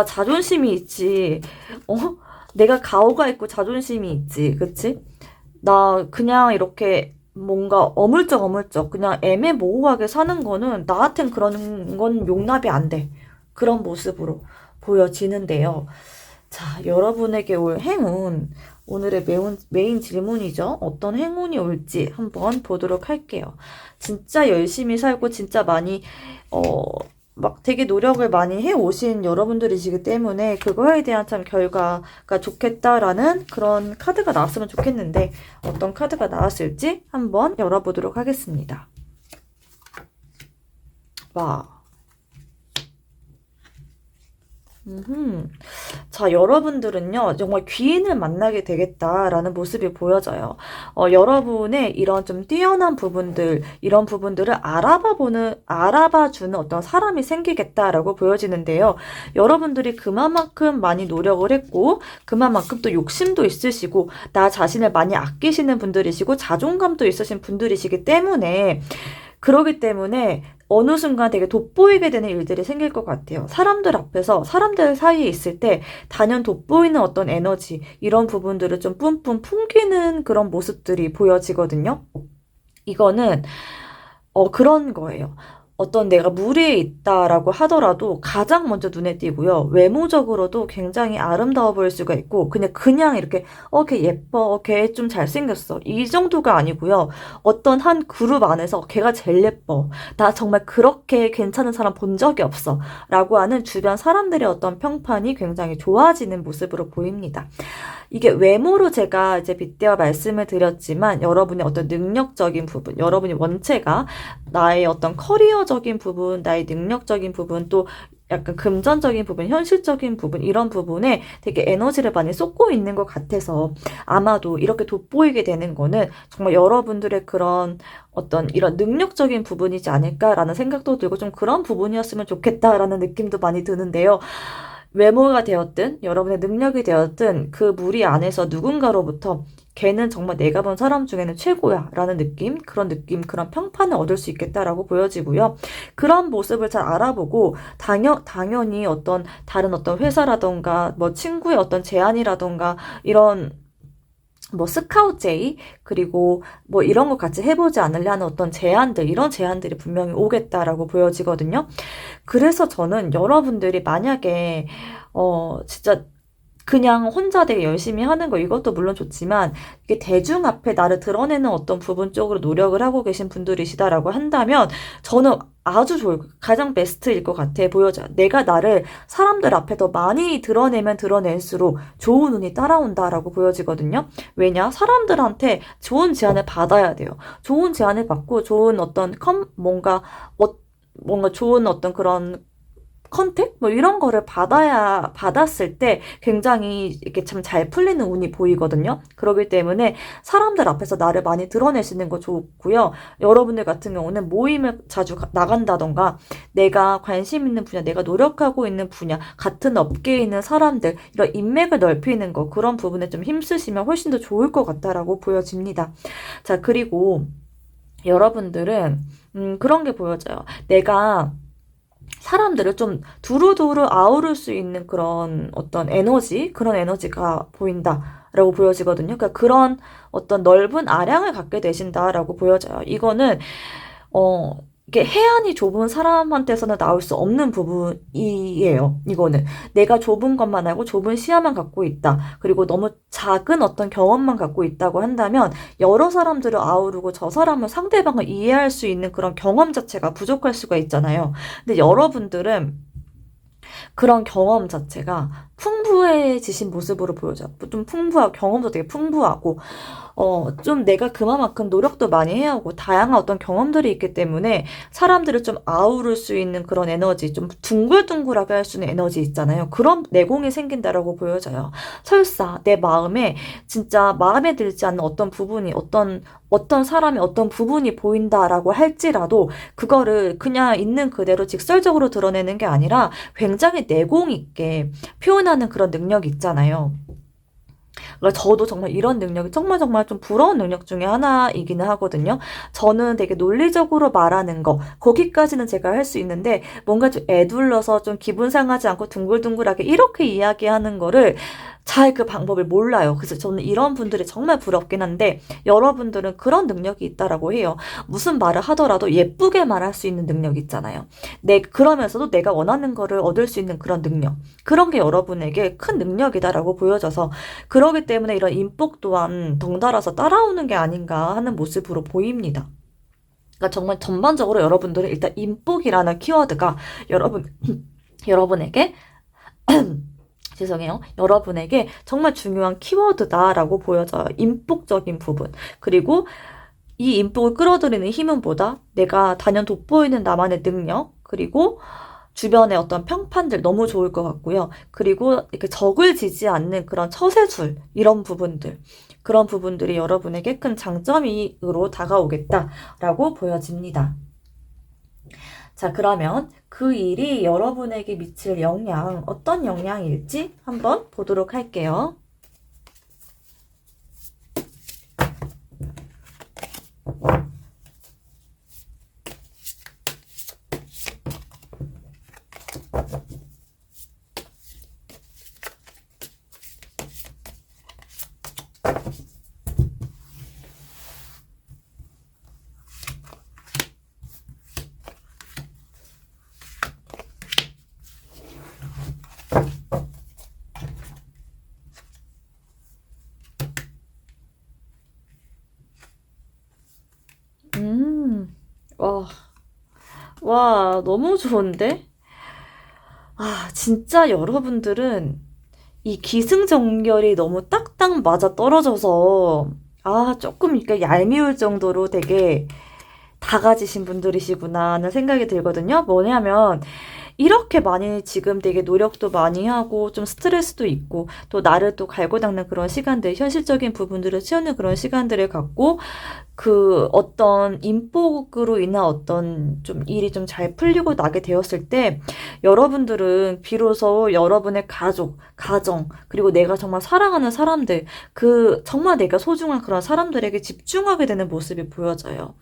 Speaker 1: 자존심이 있지. 내가 가오가 있고 자존심이 있지. 그치? 나 그냥 이렇게 뭔가 어물쩍 그냥 애매모호하게 사는 거는 나한텐 그런 건 용납이 안 돼. 그런 모습으로 보여지는데요. 자, 여러분에게 올 행운, 오늘의 메인 질문이죠. 어떤 행운이 올지 한번 보도록 할게요. 진짜 열심히 살고 진짜 많이 막 되게 노력을 많이 해오신 여러분들이시기 때문에 그거에 대한 참 결과가 좋겠다라는 그런 카드가 나왔으면 좋겠는데 어떤 카드가 나왔을지 한번 열어보도록 하겠습니다. 와. 자, 여러분들은요, 정말 귀인을 만나게 되겠다라는 모습이 보여져요. 여러분의 이런 좀 뛰어난 부분들, 이런 부분들을 알아봐주는 어떤 사람이 생기겠다라고 보여지는데요. 여러분들이 그만큼 많이 노력을 했고, 그만큼 또 욕심도 있으시고, 나 자신을 많이 아끼시는 분들이시고, 자존감도 있으신 분들이시기 때문에, 그러기 때문에 어느 순간 되게 돋보이게 되는 일들이 생길 것 같아요. 사람들 앞에서 사람들 사이에 있을 때 단연 돋보이는 어떤 에너지 이런 부분들을 좀 뿜뿜 풍기는 그런 모습들이 보여지거든요. 이거는 그런 거예요. 어떤 내가 무리에 있다라고 하더라도 가장 먼저 눈에 띄고요. 외모적으로도 굉장히 아름다워 보일 수가 있고 그냥 이렇게 걔 예뻐, 걔 좀 잘생겼어 이 정도가 아니고요. 어떤 한 그룹 안에서 걔가 제일 예뻐, 나 정말 그렇게 괜찮은 사람 본 적이 없어 라고 하는 주변 사람들의 어떤 평판이 굉장히 좋아지는 모습으로 보입니다. 이게 외모로 제가 이제 빗대어 말씀을 드렸지만 여러분의 어떤 능력적인 부분, 여러분이 원체가 나의 어떤 커리어적인 부분, 나의 능력적인 부분, 또 약간 금전적인 부분, 현실적인 부분, 이런 부분에 되게 에너지를 많이 쏟고 있는 것 같아서 아마도 이렇게 돋보이게 되는 거는 정말 여러분들의 그런 어떤 이런 능력적인 부분이지 않을까라는 생각도 들고 좀 그런 부분이었으면 좋겠다라는 느낌도 많이 드는데요. 외모가 되었든 여러분의 능력이 되었든 그 무리 안에서 누군가로부터 걔는 정말 내가 본 사람 중에는 최고야 라는 느낌, 그런 평판을 얻을 수 있겠다라고 보여지고요. 그런 모습을 잘 알아보고 당연히 어떤 다른 어떤 회사라던가 뭐 친구의 어떤 제안이라던가 이런 뭐 스카우트제이 그리고 뭐 이런 거 같이 해보지 않으려는 어떤 제안들, 이런 제안들이 분명히 오겠다라고 보여지거든요. 그래서 저는 여러분들이 만약에 진짜 그냥 혼자 되게 열심히 하는 거 이것도 물론 좋지만 이게 대중 앞에 나를 드러내는 어떤 부분 쪽으로 노력을 하고 계신 분들이시다라고 한다면 저는 아주 가장 베스트일 것 같아 보여져요. 내가 나를 사람들 앞에 더 많이 드러내면 드러낼수록 좋은 운이 따라온다라고 보여지거든요. 왜냐? 사람들한테 좋은 제안을 받아야 돼요. 좋은 제안을 받고 좋은 어떤 뭔가 좋은 어떤 그런 컨택? 뭐 이런 거를 받았을 때 굉장히 이렇게 참 잘 풀리는 운이 보이거든요. 그렇기 때문에 사람들 앞에서 나를 많이 드러내시는 거 좋고요. 여러분들 같은 경우는 모임을 자주 나간다던가 내가 관심 있는 분야, 내가 노력하고 있는 분야, 같은 업계에 있는 사람들, 이런 인맥을 넓히는 거, 그런 부분에 좀 힘쓰시면 훨씬 더 좋을 것 같다라고 보여집니다. 자, 그리고 여러분들은 그런 게 보여져요. 내가 사람들을 좀 두루두루 아우를 수 있는 그런 어떤 그런 에너지가 보인다라고 보여지거든요. 그러니까 그런 어떤 넓은 아량을 갖게 되신다라고 보여져요. 이거는, 어, 이게 해안이 좁은 사람한테서는 나올 수 없는 부분이에요. 이거는. 내가 좁은 것만 알고 좁은 시야만 갖고 있다. 그리고 너무 작은 어떤 경험만 갖고 있다고 한다면 여러 사람들을 아우르고 저 사람을 상대방을 이해할 수 있는 그런 경험 자체가 부족할 수가 있잖아요. 근데 여러분들은 그런 경험 자체가 풍부해지신 모습으로 보여져요. 좀 풍부하고, 경험도 되게 풍부하고, 좀 내가 그만큼 노력도 많이 해야 하고, 다양한 어떤 경험들이 있기 때문에 사람들을 좀 아우를 수 있는 그런 에너지, 좀 둥글둥글하게 할 수 있는 에너지 있잖아요. 그런 내공이 생긴다라고 보여져요. 설사 내 마음에 진짜 마음에 들지 않는 어떤 부분이, 어떤 사람의 어떤 부분이 보인다라고 할지라도 그거를 그냥 있는 그대로 직설적으로 드러내는 게 아니라 굉장히 내공 있게 표현하는 그런 능력이 있잖아요. 그러니까 저도 정말 이런 능력이 정말 좀 부러운 능력 중에 하나이기는 하거든요. 저는 되게 논리적으로 말하는 거, 거기까지는 제가 할 수 있는데 뭔가 좀 애둘러서 좀 기분 상하지 않고 둥글둥글하게 이렇게 이야기하는 거를 잘 그 방법을 몰라요. 그래서 저는 이런 분들이 정말 부럽긴 한데 여러분들은 그런 능력이 있다라고 해요. 무슨 말을 하더라도 예쁘게 말할 수 있는 능력 있잖아요. 그러면서도 내가 원하는 거를 얻을 수 있는 그런 능력. 그런 게 여러분에게 큰 능력이다라고 보여져서 그러기 때문에 이런 인복 또한 덩달아서 따라오는 게 아닌가 하는 모습으로 보입니다. 그러니까 정말 전반적으로 여러분들은 일단 인복이라는 키워드가 여러분에게 죄송해요. 여러분에게 정말 중요한 키워드다라고 보여져요. 인복적인 부분. 그리고 이 인복을 끌어들이는 힘은 뭐다? 내가 단연 돋보이는 나만의 능력, 그리고 주변의 어떤 평판들 너무 좋을 것 같고요. 그리고 이렇게 적을 지지 않는 그런 처세술, 이런 부분들. 그런 부분들이 여러분에게 큰 장점으로 다가오겠다라고 보여집니다. 자, 그러면 그 일이 여러분에게 미칠 영향, 어떤 영향일지 한번 보도록 할게요. 와, 와, 너무 좋은데? 아, 진짜 여러분들은 이 기승전결이 너무 딱딱 맞아 떨어져서, 아, 조금 이렇게 얄미울 정도로 되게 다 가지신 분들이시구나 하는 생각이 들거든요. 뭐냐면, 이렇게 많이 지금 되게 노력도 많이 하고 좀 스트레스도 있고 또 나를 또 갈고 닦는 그런 시간들, 현실적인 부분들을 채우는 그런 시간들을 갖고 그 어떤 인복으로 인한 어떤 좀 일이 좀 잘 풀리고 나게 되었을 때 여러분들은 비로소 여러분의 가족, 가정, 그리고 내가 정말 사랑하는 사람들, 그 정말 내가 소중한 그런 사람들에게 집중하게 되는 모습이 보여져요.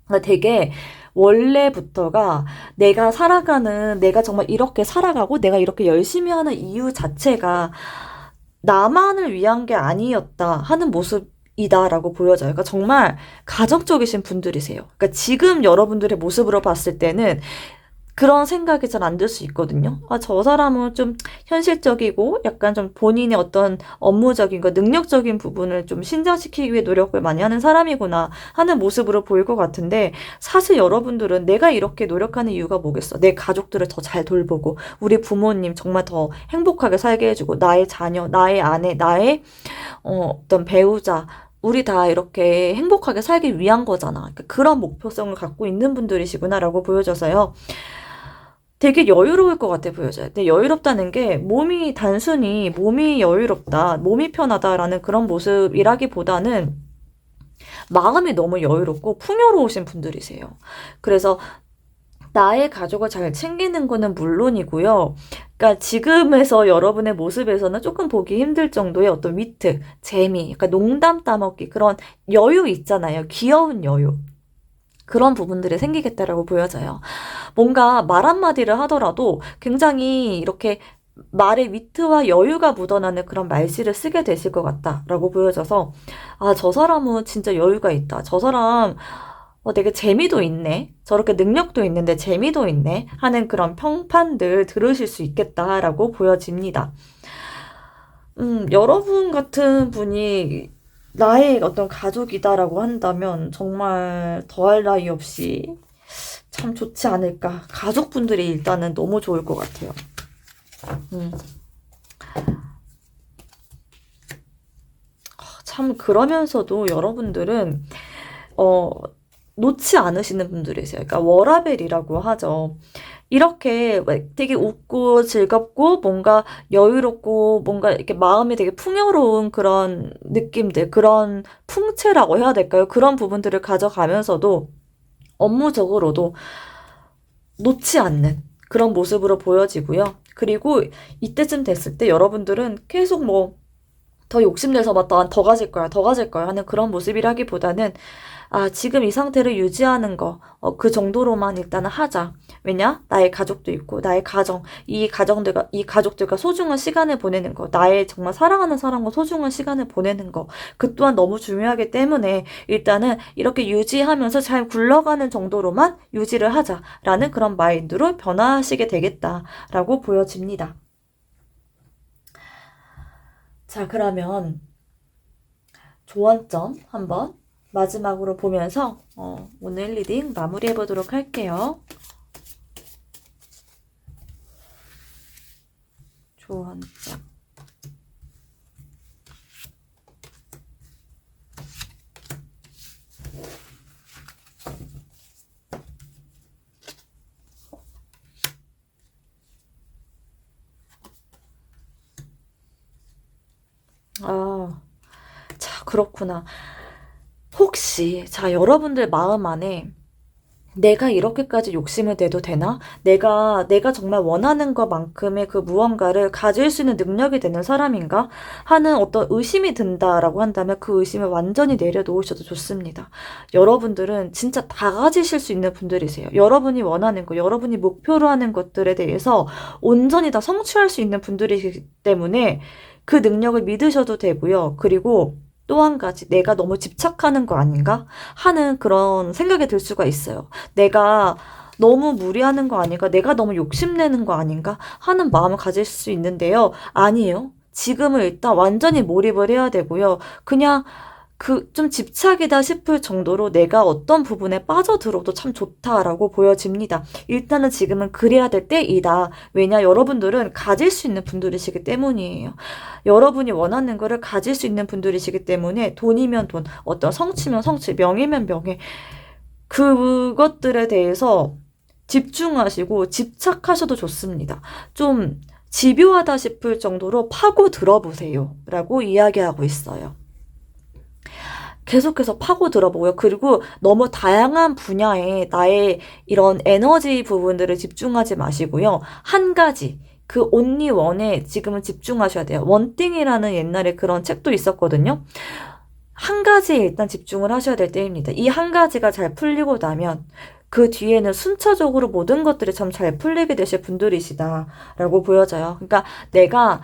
Speaker 1: 그러니까 되게 원래부터가 내가 살아가는, 내가 정말 이렇게 살아가고 내가 이렇게 열심히 하는 이유 자체가 나만을 위한 게 아니었다 하는 모습이다라고 보여져요. 그러니까 정말 가정적이신 분들이세요. 그러니까 지금 여러분들의 모습으로 봤을 때는 그런 생각이 잘 안 들 수 있거든요. 아, 저 사람은 좀 현실적이고 약간 좀 본인의 어떤 업무적인 거, 능력적인 부분을 좀 신장시키기 위해 노력을 많이 하는 사람이구나 하는 모습으로 보일 것 같은데 사실 여러분들은 내가 이렇게 노력하는 이유가 뭐겠어? 내 가족들을 더 잘 돌보고 우리 부모님 정말 더 행복하게 살게 해주고 나의 자녀, 나의 아내, 나의 어떤 배우자 우리 다 이렇게 행복하게 살기 위한 거잖아. 그러니까 그런 목표성을 갖고 있는 분들이시구나라고 보여져서요. 되게 여유로울 것 같아 보여져요. 근데 여유롭다는 게 몸이 단순히 몸이 여유롭다, 몸이 편하다라는 그런 모습이라기보다는 마음이 너무 여유롭고 풍요로우신 분들이세요. 그래서 나의 가족을 잘 챙기는 거는 물론이고요. 그러니까 지금에서 여러분의 모습에서는 조금 보기 힘들 정도의 어떤 위트, 재미, 그러니까 농담 따먹기 그런 여유 있잖아요. 귀여운 여유. 그런 부분들이 생기겠다라고 보여져요. 뭔가 말 한마디를 하더라도 굉장히 이렇게 말의 위트와 여유가 묻어나는 그런 말씨를 쓰게 되실 것 같다라고 보여져서 아, 저 사람은 진짜 여유가 있다. 저 사람 되게 재미도 있네. 저렇게 능력도 있는데 재미도 있네. 하는 그런 평판들 들으실 수 있겠다라고 보여집니다. 여러분 같은 분이 나의 어떤 가족이다라고 한다면 정말 더할 나위 없이 참 좋지 않을까. 가족분들이 일단은 너무 좋을 것 같아요. 참 그러면서도 여러분들은 놓지 않으시는 분들이세요. 그러니까 워라벨이라고 하죠. 이렇게 되게 웃고 즐겁고 뭔가 여유롭고 뭔가 이렇게 마음이 되게 풍요로운 그런 느낌들, 그런 풍채라고 해야 될까요? 그런 부분들을 가져가면서도 업무적으로도 놓지 않는 그런 모습으로 보여지고요. 그리고 이때쯤 됐을 때 여러분들은 계속 뭐 더 욕심내서 막 더 가질 거야, 더 가질 거야 하는 그런 모습이라기보다는 아, 지금 이 상태를 유지하는 거, 그 정도로만 일단은 하자. 왜냐? 나의 가족도 있고, 나의 가정, 이 가족들과 소중한 시간을 보내는 거, 나의 정말 사랑하는 사람과 소중한 시간을 보내는 거, 그 또한 너무 중요하기 때문에 일단은 이렇게 유지하면서 잘 굴러가는 정도로만 유지를 하자라는 그런 마인드로 변화하시게 되겠다라고 보여집니다. 자, 그러면 조언점 한번 마지막으로 보면서 오늘 리딩 마무리해 보도록 할게요. 조언점. 아, 자, 그렇구나. 혹시, 자, 여러분들 마음 안에 내가 이렇게까지 욕심을 내도 되나? 내가 정말 원하는 것만큼의 그 무언가를 가질 수 있는 능력이 되는 사람인가? 하는 어떤 의심이 든다라고 한다면 그 의심을 완전히 내려놓으셔도 좋습니다. 여러분들은 진짜 다 가지실 수 있는 분들이세요. 여러분이 원하는 거, 여러분이 목표로 하는 것들에 대해서 온전히 다 성취할 수 있는 분들이기 때문에 그 능력을 믿으셔도 되고요. 그리고 또 한 가지, 내가 너무 집착하는 거 아닌가? 하는 그런 생각이 들 수가 있어요. 내가 너무 무리하는 거 아닌가? 내가 너무 욕심내는 거 아닌가? 하는 마음을 가질 수 있는데요. 아니에요. 지금은 일단 완전히 몰입을 해야 되고요. 그냥 좀 집착이다 싶을 정도로 내가 어떤 부분에 빠져들어도 참 좋다라고 보여집니다. 일단은 지금은 그래야 될 때이다. 왜냐, 여러분들은 가질 수 있는 분들이시기 때문이에요. 여러분이 원하는 거를 가질 수 있는 분들이시기 때문에 돈이면 돈, 어떤 성취면 성취, 명예면 명예, 그것들에 대해서 집중하시고 집착하셔도 좋습니다. 좀 집요하다 싶을 정도로 파고 들어보세요. 라고 이야기하고 있어요. 계속해서 파고 들어보고요. 그리고 너무 다양한 분야에 나의 이런 에너지 부분들을 집중하지 마시고요. 한 가지, 그 only one에 지금은 집중하셔야 돼요. 원띵이라는 옛날에 그런 책도 있었거든요. 한 가지에 일단 집중을 하셔야 될 때입니다. 이 한 가지가 잘 풀리고 나면 그 뒤에는 순차적으로 모든 것들이 참 잘 풀리게 되실 분들이시다라고 보여져요. 그러니까 내가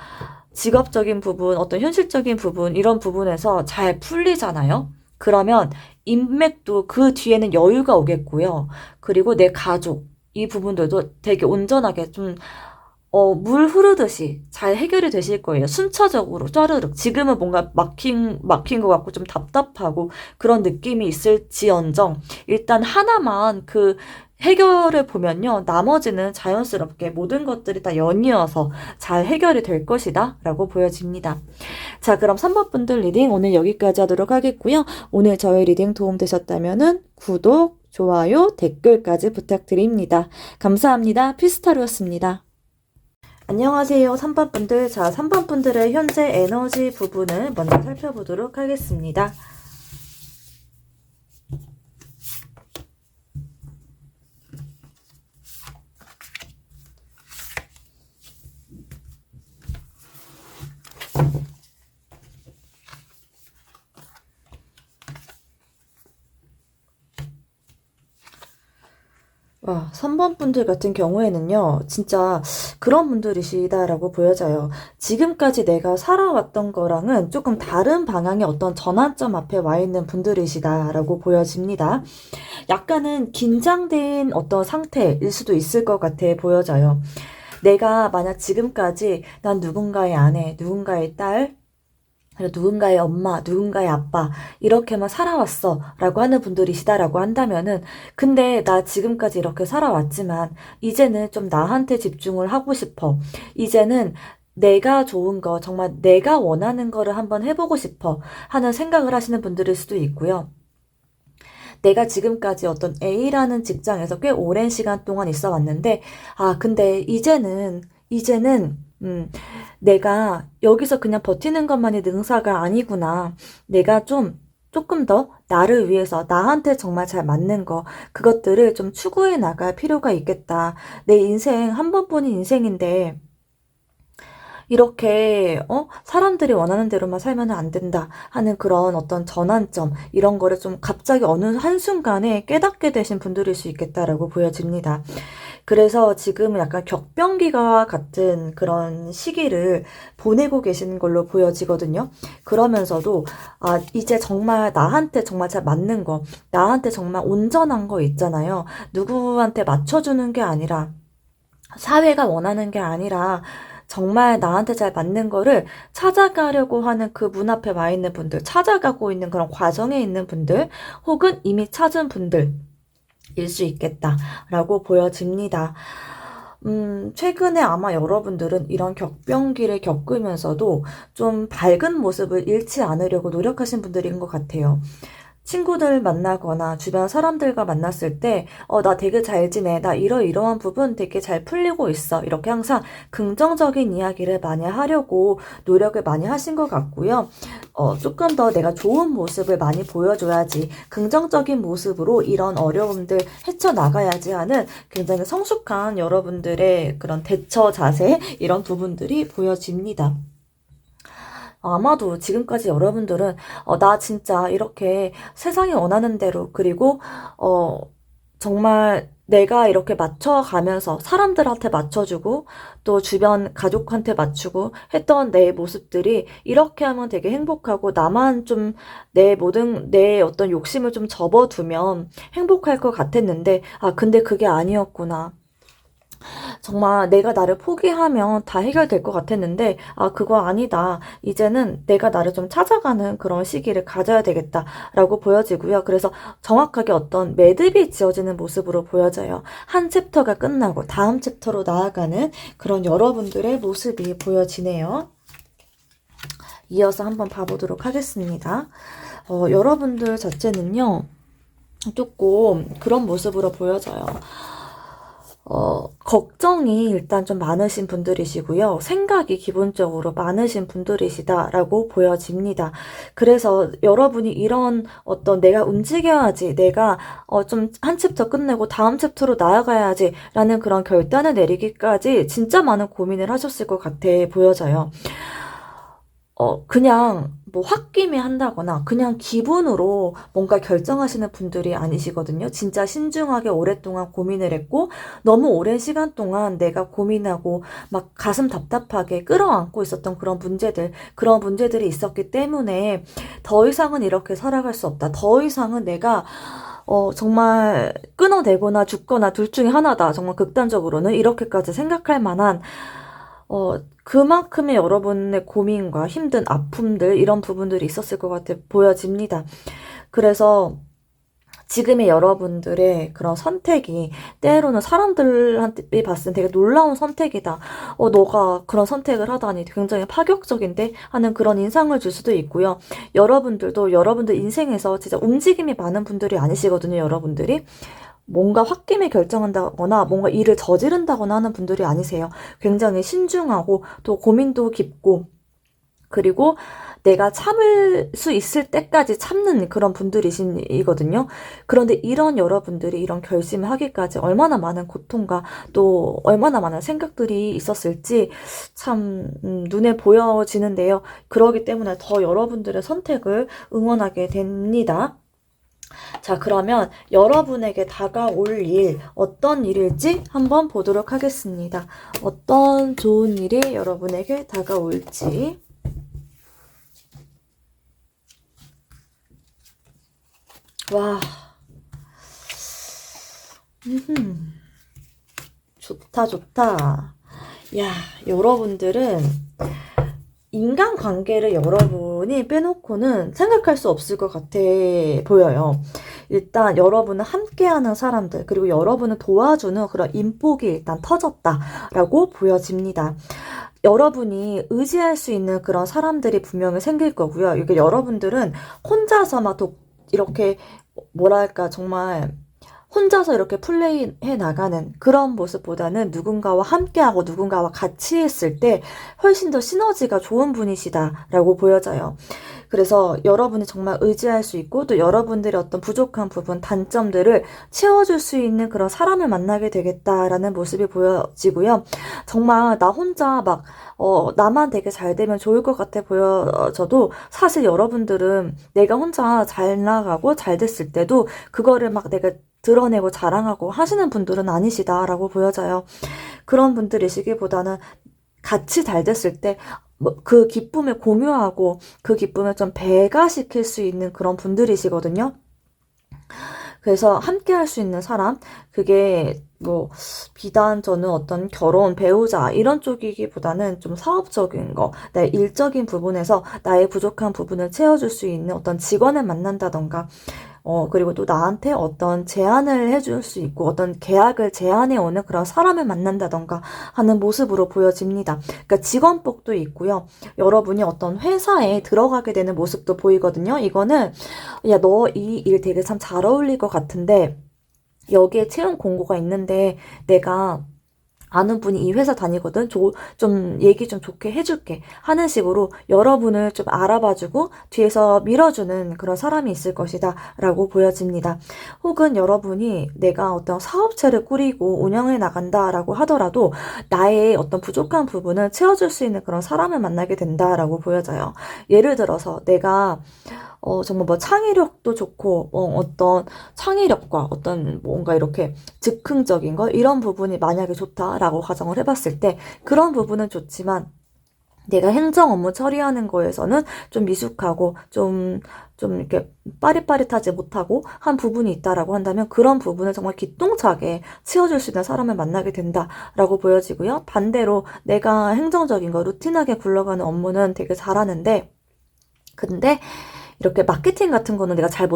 Speaker 1: 직업적인 부분, 어떤 현실적인 부분, 이런 부분에서 잘 풀리잖아요. 그러면 인맥도 그 뒤에는 여유가 오겠고요. 그리고 내 가족, 이 부분들도 되게 온전하게 좀 물 흐르듯이 잘 해결이 되실 거예요. 순차적으로 짜르륵. 지금은 뭔가 막힌 것 같고 좀 답답하고 그런 느낌이 있을지언정 일단 하나만 그 해결을 보면요. 나머지는 자연스럽게 모든 것들이 다 연이어서 잘 해결이 될 것이다 라고 보여집니다. 자, 그럼 3번 분들 리딩 오늘 여기까지 하도록 하겠고요. 오늘 저희 리딩 도움되셨다면 구독, 좋아요, 댓글까지 부탁드립니다. 감사합니다. 피스타루였습니다. 안녕하세요. 3번 분들. 자, 3번 분들의 현재 에너지 부분을 먼저 살펴보도록 하겠습니다. 와, 3번 분들 같은 경우에는요, 진짜 그런 분들이시다라고 보여져요. 지금까지 내가 살아왔던 거랑은 조금 다른 방향의 어떤 전환점 앞에 와 있는 분들이시다라고 보여집니다. 약간은 긴장된 어떤 상태일 수도 있을 것 같아 보여져요. 내가 만약 지금까지 난 누군가의 아내, 누군가의 딸, 누군가의 엄마, 누군가의 아빠 이렇게만 살아왔어 라고 하는 분들이시다라고 한다면은 근데 나 지금까지 이렇게 살아왔지만 이제는 좀 나한테 집중을 하고 싶어. 이제는 내가 좋은 거, 정말 내가 원하는 거를 한번 해보고 싶어 하는 생각을 하시는 분들일 수도 있고요. 내가 지금까지 어떤 A라는 직장에서 꽤 오랜 시간 동안 있어 왔는데 근데 이제는 내가 여기서 그냥 버티는 것만이 능사가 아니구나. 내가 조금 더 나를 위해서 나한테 정말 잘 맞는 거, 그것들을 좀 추구해 나갈 필요가 있겠다. 내 인생, 한 번뿐인 인생인데, 이렇게 사람들이 원하는 대로만 살면 안 된다 하는 그런 어떤 전환점 이런 거를 좀 갑자기 어느 한순간에 깨닫게 되신 분들일 수 있겠다라고 보여집니다. 그래서 지금은 약간 격변기가 같은 그런 시기를 보내고 계시는 걸로 보여지거든요. 그러면서도 이제 정말 나한테 정말 잘 맞는 거, 나한테 정말 온전한 거 있잖아요. 누구한테 맞춰주는 게 아니라 사회가 원하는 게 아니라 정말 나한테 잘 맞는 거를 찾아가려고 하는 그 문 앞에 와 있는 분들, 찾아가고 있는 그런 과정에 있는 분들, 혹은 이미 찾은 분들일 수 있겠다라고 보여집니다. 최근에 아마 여러분들은 이런 격변기를 겪으면서도 좀 밝은 모습을 잃지 않으려고 노력하신 분들인 것 같아요. 친구들 만나거나 주변 사람들과 만났을 때, 나 되게 잘 지내. 나 이러이러한 부분 되게 잘 풀리고 있어. 이렇게 항상 긍정적인 이야기를 많이 하려고 노력을 많이 하신 것 같고요. 조금 더 내가 좋은 모습을 많이 보여줘야지. 긍정적인 모습으로 이런 어려움들 헤쳐나가야지 하는 굉장히 성숙한 여러분들의 그런 대처 자세, 이런 부분들이 보여집니다. 아마도 지금까지 여러분들은 나 진짜 이렇게 세상이 원하는 대로 그리고 정말 내가 이렇게 맞춰가면서 사람들한테 맞춰주고 또 주변 가족한테 맞추고 했던 내 모습들이 이렇게 하면 되게 행복하고 나만 좀 내 어떤 욕심을 좀 접어두면 행복할 것 같았는데 근데 그게 아니었구나. 정말 내가 나를 포기하면 다 해결될 것 같았는데, 아, 그거 아니다. 이제는 내가 나를 좀 찾아가는 그런 시기를 가져야 되겠다라고 보여지고요. 그래서 정확하게 어떤 매듭이 지어지는 모습으로 보여져요. 한 챕터가 끝나고 다음 챕터로 나아가는 그런 여러분들의 모습이 보여지네요. 이어서 한번 봐보도록 하겠습니다. 여러분들 자체는요, 조금 그런 모습으로 보여져요. 걱정이 일단 좀 많으신 분들이시고요. 생각이 기본적으로 많으신 분들이시다라고 보여집니다. 그래서 여러분이 이런 어떤 내가 움직여야지, 내가 좀 한 챕터 끝내고 다음 챕터로 나아가야지 라는 그런 결단을 내리기까지 진짜 많은 고민을 하셨을 것 같아 보여져요. 그냥 뭐 홧김에 한다거나 그냥 기분으로 뭔가 결정하시는 분들이 아니시거든요. 진짜 신중하게 오랫동안 고민을 했고 너무 오랜 시간 동안 내가 고민하고 막 가슴 답답하게 끌어안고 있었던 그런 문제들이 있었기 때문에 더 이상은 이렇게 살아갈 수 없다. 더 이상은 내가 정말 끊어내거나 죽거나 둘 중에 하나다. 정말 극단적으로는 이렇게까지 생각할 만한 그만큼의 여러분의 고민과 힘든 아픔들, 이런 부분들이 있었을 것 같아 보여집니다. 그래서 지금의 여러분들의 그런 선택이 때로는 사람들한테 봤을 때 되게 놀라운 선택이다. 너가 그런 선택을 하다니 굉장히 파격적인데? 하는 그런 인상을 줄 수도 있고요. 여러분들도 여러분들 인생에서 진짜 움직임이 많은 분들이 아니시거든요, 여러분들이. 뭔가 홧김에 결정한다거나 뭔가 일을 저지른다거나 하는 분들이 아니세요. 굉장히 신중하고 또 고민도 깊고 그리고 내가 참을 수 있을 때까지 참는 그런 분들이거든요. 그런데 이런 여러분들이 이런 결심을 하기까지 얼마나 많은 고통과 또 얼마나 많은 생각들이 있었을지 참 눈에 보여지는데요. 그러기 때문에 더 여러분들의 선택을 응원하게 됩니다. 자, 그러면 여러분에게 다가올 일, 어떤 일일지 한번 보도록 하겠습니다. 어떤 좋은 일이 여러분에게 다가올지. 와. 좋다, 좋다. 야, 여러분들은 인간관계를 여러분이 빼놓고는 생각할 수 없을 것 같아 보여요. 일단 여러분은 함께하는 사람들, 그리고 여러분을 도와주는 그런 인복이 일단 터졌다라고 보여집니다. 여러분이 의지할 수 있는 그런 사람들이 분명히 생길 거고요. 이게 여러분들은 혼자서 막 이렇게 뭐랄까 정말 혼자서 이렇게 플레이해 나가는 그런 모습보다는 누군가와 함께하고 누군가와 같이 했을 때 훨씬 더 시너지가 좋은 분이시다라고 보여져요. 그래서 여러분이 정말 의지할 수 있고 또 여러분들의 어떤 부족한 부분, 단점들을 채워줄 수 있는 그런 사람을 만나게 되겠다라는 모습이 보여지고요. 정말 나 혼자 막 나만 되게 잘 되면 좋을 것 같아 보여져도 사실 여러분들은 내가 혼자 잘 나가고 잘 됐을 때도 그거를 막 내가 드러내고 자랑하고 하시는 분들은 아니시다라고 보여져요. 그런 분들이시기보다는 같이 잘 됐을 때 그 기쁨을 공유하고 그 기쁨을 좀 배가시킬 수 있는 그런 분들이시거든요. 그래서 함께 할 수 있는 사람, 그게 뭐 비단 저는 어떤 결혼, 배우자 이런 쪽이기보다는 좀 사업적인 거, 나의 일적인 부분에서 나의 부족한 부분을 채워줄 수 있는 어떤 직원을 만난다던가 그리고 또 나한테 어떤 제안을 해줄 수 있고 어떤 계약을 제안해 오는 그런 사람을 만난다던가 하는 모습으로 보여집니다. 그러니까 직원복도 있고요. 여러분이 어떤 회사에 들어가게 되는 모습도 보이거든요. 이거는 야, 너 이 일 되게 참 잘 어울릴 것 같은데 여기에 채용 공고가 있는데 내가 아는 분이 이 회사 다니거든. 좀 얘기 좀 좋게 해줄게 하는 식으로 여러분을 좀 알아봐주고 뒤에서 밀어주는 그런 사람이 있을 것이다 라고 보여집니다. 혹은 여러분이 내가 어떤 사업체를 꾸리고 운영해 나간다라고 하더라도 나의 어떤 부족한 부분을 채워줄 수 있는 그런 사람을 만나게 된다라고 보여져요. 예를 들어서 내가 정말 뭐 창의력도 좋고, 어떤 창의력과 어떤 뭔가 이렇게 즉흥적인 거, 이런 부분이 만약에 좋다라고 가정을 해봤을 때, 그런 부분은 좋지만, 내가 행정 업무 처리하는 거에서는 좀 미숙하고 좀 이렇게 빠릿빠릿하지 못하고 한 부분이 있다라고 한다면 그런 부분을 정말 기똥차게 채워줄 수 있는 사람을 만나게 된다라고 보여지고요. 반대로 내가 행정적인 거 루틴하게 굴러가는 업무는 되게 잘하는데 근데 이렇게 마케팅 같은 거는 내가 잘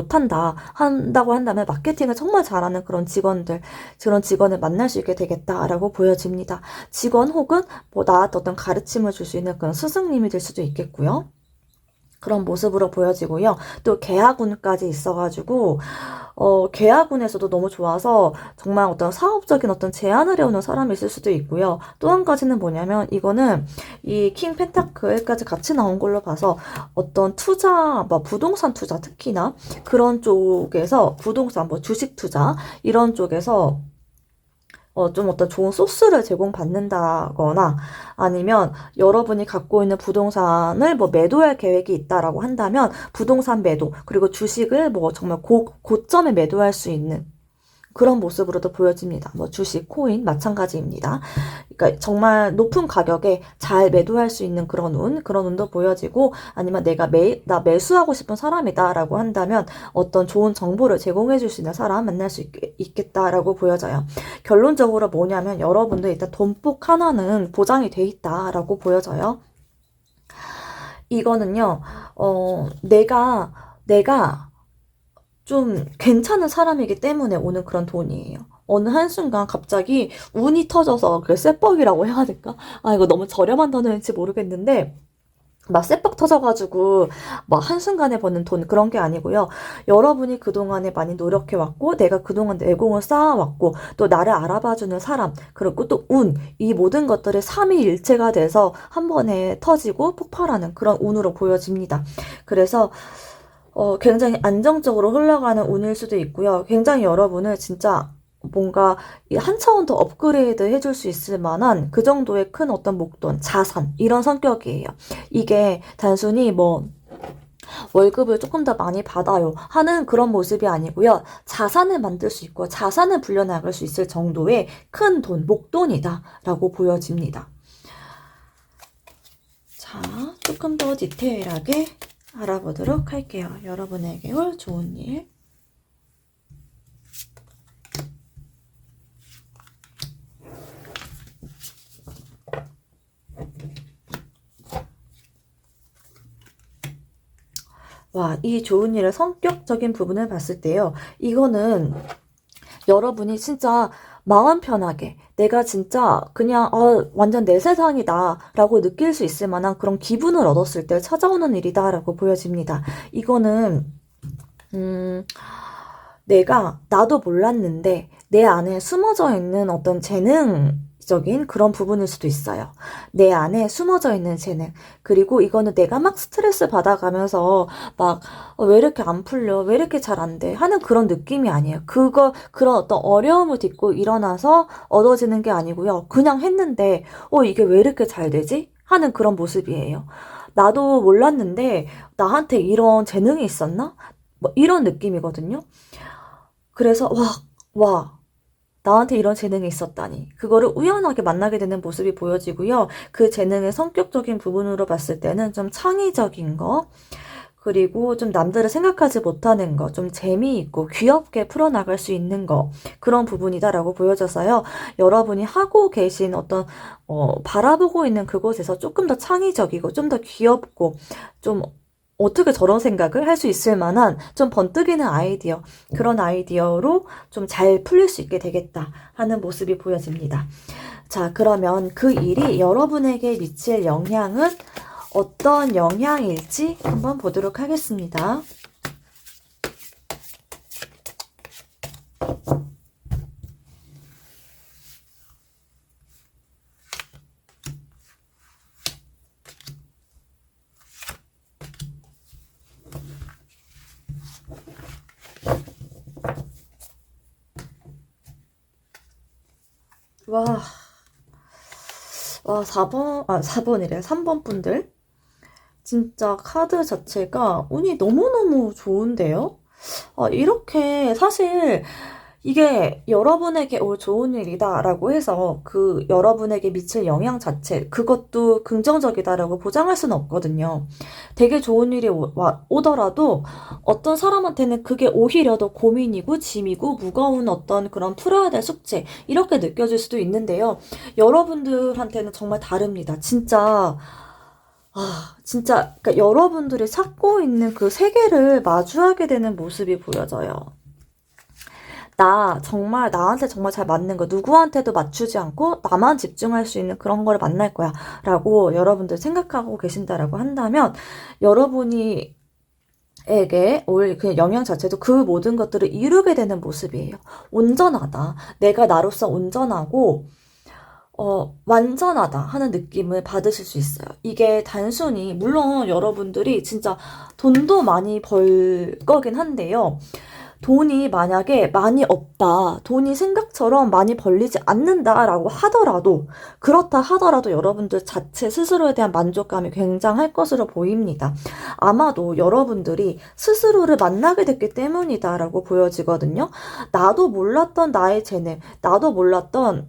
Speaker 1: 한다고 한다면 마케팅을 정말 잘하는 그런 직원을 만날 수 있게 되겠다라고 보여집니다. 직원 혹은 뭐 나한테 어떤 가르침을 줄 수 있는 그런 스승님이 될 수도 있겠고요. 그런 모습으로 보여지고요. 또 계약운까지 있어가지고 계약운에서도 너무 좋아서 정말 어떤 사업적인 어떤 제안을 해오는 사람이 있을 수도 있고요. 또 한 가지는 뭐냐면 이거는 이 킹 펜타클까지 같이 나온 걸로 봐서 어떤 투자, 뭐 부동산 투자 특히나 그런 쪽에서 부동산, 뭐 주식 투자 이런 쪽에서 좀 어떤 좋은 소스를 제공받는다거나 아니면 여러분이 갖고 있는 부동산을 뭐 매도할 계획이 있다라고 한다면 부동산 매도 그리고 주식을 뭐 정말 고점에 매도할 수 있는 그런 모습으로도 보여집니다. 뭐 주식, 코인 마찬가지입니다. 그러니까 정말 높은 가격에 잘 매도할 수 있는 그런 운도 보여지고 아니면 나 매수하고 싶은 사람이다라고 한다면 어떤 좋은 정보를 제공해 줄 수 있는 사람 만날 수 있겠다라고 보여져요. 결론적으로 뭐냐면 여러분들 일단 돈복 하나는 보장이 돼 있다라고 보여져요. 이거는요, 내가 좀 괜찮은 사람이기 때문에 오는 그런 돈이에요. 어느 한순간 갑자기 운이 터져서 그 쇠뻑이라고 해야 될까? 아, 이거 너무 저렴한 단어인지 모르겠는데 막 쇠뻑 터져가지고 막 한순간에 버는 돈 그런 게 아니고요. 여러분이 그동안에 많이 노력해왔고 내가 그동안 내공을 쌓아왔고 또 나를 알아봐주는 사람 그리고 또 운, 이 모든 것들이 삼위일체가 돼서 한 번에 터지고 폭발하는 그런 운으로 보여집니다. 그래서 굉장히 안정적으로 흘러가는 운일 수도 있고요. 굉장히 여러분을 진짜 뭔가 한 차원 더 업그레이드 해줄 수 있을 만한 그 정도의 큰 어떤 목돈, 자산, 이런 성격이에요. 이게 단순히 뭐, 월급을 조금 더 많이 받아요 하는 그런 모습이 아니고요. 자산을 만들 수 있고 자산을 불려나갈 수 있을 정도의 큰 돈, 목돈이다 라고 보여집니다. 자, 조금 더 디테일하게 알아보도록 할게요. 여러분에게 올 좋은 일. 와, 이 좋은 일의 성격적인 부분을 봤을 때요. 이거는 여러분이 진짜 마음 편하게 내가 진짜 그냥 완전 내 세상이다 라고 느낄 수 있을 만한 그런 기분을 얻었을 때 찾아오는 일이다 라고 보여집니다. 이거는 나도 몰랐는데 내 안에 숨어져 있는 어떤 재능적인 그런 부분일 수도 있어요. 내 안에 숨어져 있는 재능. 그리고 이거는 내가 막 스트레스 받아가면서 막 왜 이렇게 안 풀려? 왜 이렇게 잘 안 돼? 하는 그런 느낌이 아니에요. 그런 어떤 어려움을 딛고 일어나서 얻어지는 게 아니고요. 그냥 했는데 이게 왜 이렇게 잘 되지? 하는 그런 모습이에요. 나도 몰랐는데 나한테 이런 재능이 있었나? 뭐 이런 느낌이거든요. 그래서 나한테 이런 재능이 있었다니. 그거를 우연하게 만나게 되는 모습이 보여지고요. 그 재능의 성격적인 부분으로 봤을 때는 좀 창의적인 거, 그리고 좀 남들을 생각하지 못하는 거, 좀 재미있고 귀엽게 풀어나갈 수 있는 거, 그런 부분이다라고 보여져서요. 여러분이 하고 계신 바라보고 있는 그곳에서 조금 더 창의적이고, 좀 더 귀엽고, 좀 어떻게 저런 생각을 할 수 있을 만한 좀 번뜩이는 아이디어, 그런 아이디어로 좀 잘 풀릴 수 있게 되겠다 하는 모습이 보여집니다. 자, 그러면 그 일이 여러분에게 미칠 영향은 어떤 영향일지 한번 보도록 하겠습니다. 와, 4번이래. 3번 분들. 진짜 카드 자체가 운이 너무너무 좋은데요? 이렇게 사실 이게 여러분에게 올 좋은 일이다라고 해서 그 여러분에게 미칠 영향 자체, 그것도 긍정적이다라고 보장할 수는 없거든요. 되게 좋은 일이 오더라도 어떤 사람한테는 그게 오히려 더 고민이고 짐이고 무거운 어떤 그런 풀어야 될 숙제, 이렇게 느껴질 수도 있는데요. 여러분들한테는 정말 다릅니다. 진짜. 진짜, 그러니까 여러분들이 찾고 있는 그 세계를 마주하게 되는 모습이 보여져요. 나 정말 나한테 정말 잘 맞는 거, 누구한테도 맞추지 않고 나만 집중할 수 있는 그런 거를 만날 거야 라고 여러분들 생각하고 계신다라고 한다면, 여러분이 에게 올 그냥 영향 자체도 그 모든 것들을 이루게 되는 모습이에요. 온전하다. 내가 나로서 온전하고 완전하다 하는 느낌을 받으실 수 있어요. 이게 단순히, 물론 여러분들이 진짜 돈도 많이 벌 거긴 한데요. 돈이 만약에 많이 없다, 돈이 생각처럼 많이 벌리지 않는다라고 하더라도, 그렇다 하더라도 여러분들 자체 스스로에 대한 만족감이 굉장할 것으로 보입니다. 아마도 여러분들이 스스로를 만나게 됐기 때문이다라고 보여지거든요. 나도 몰랐던 나의 재능, 나도 몰랐던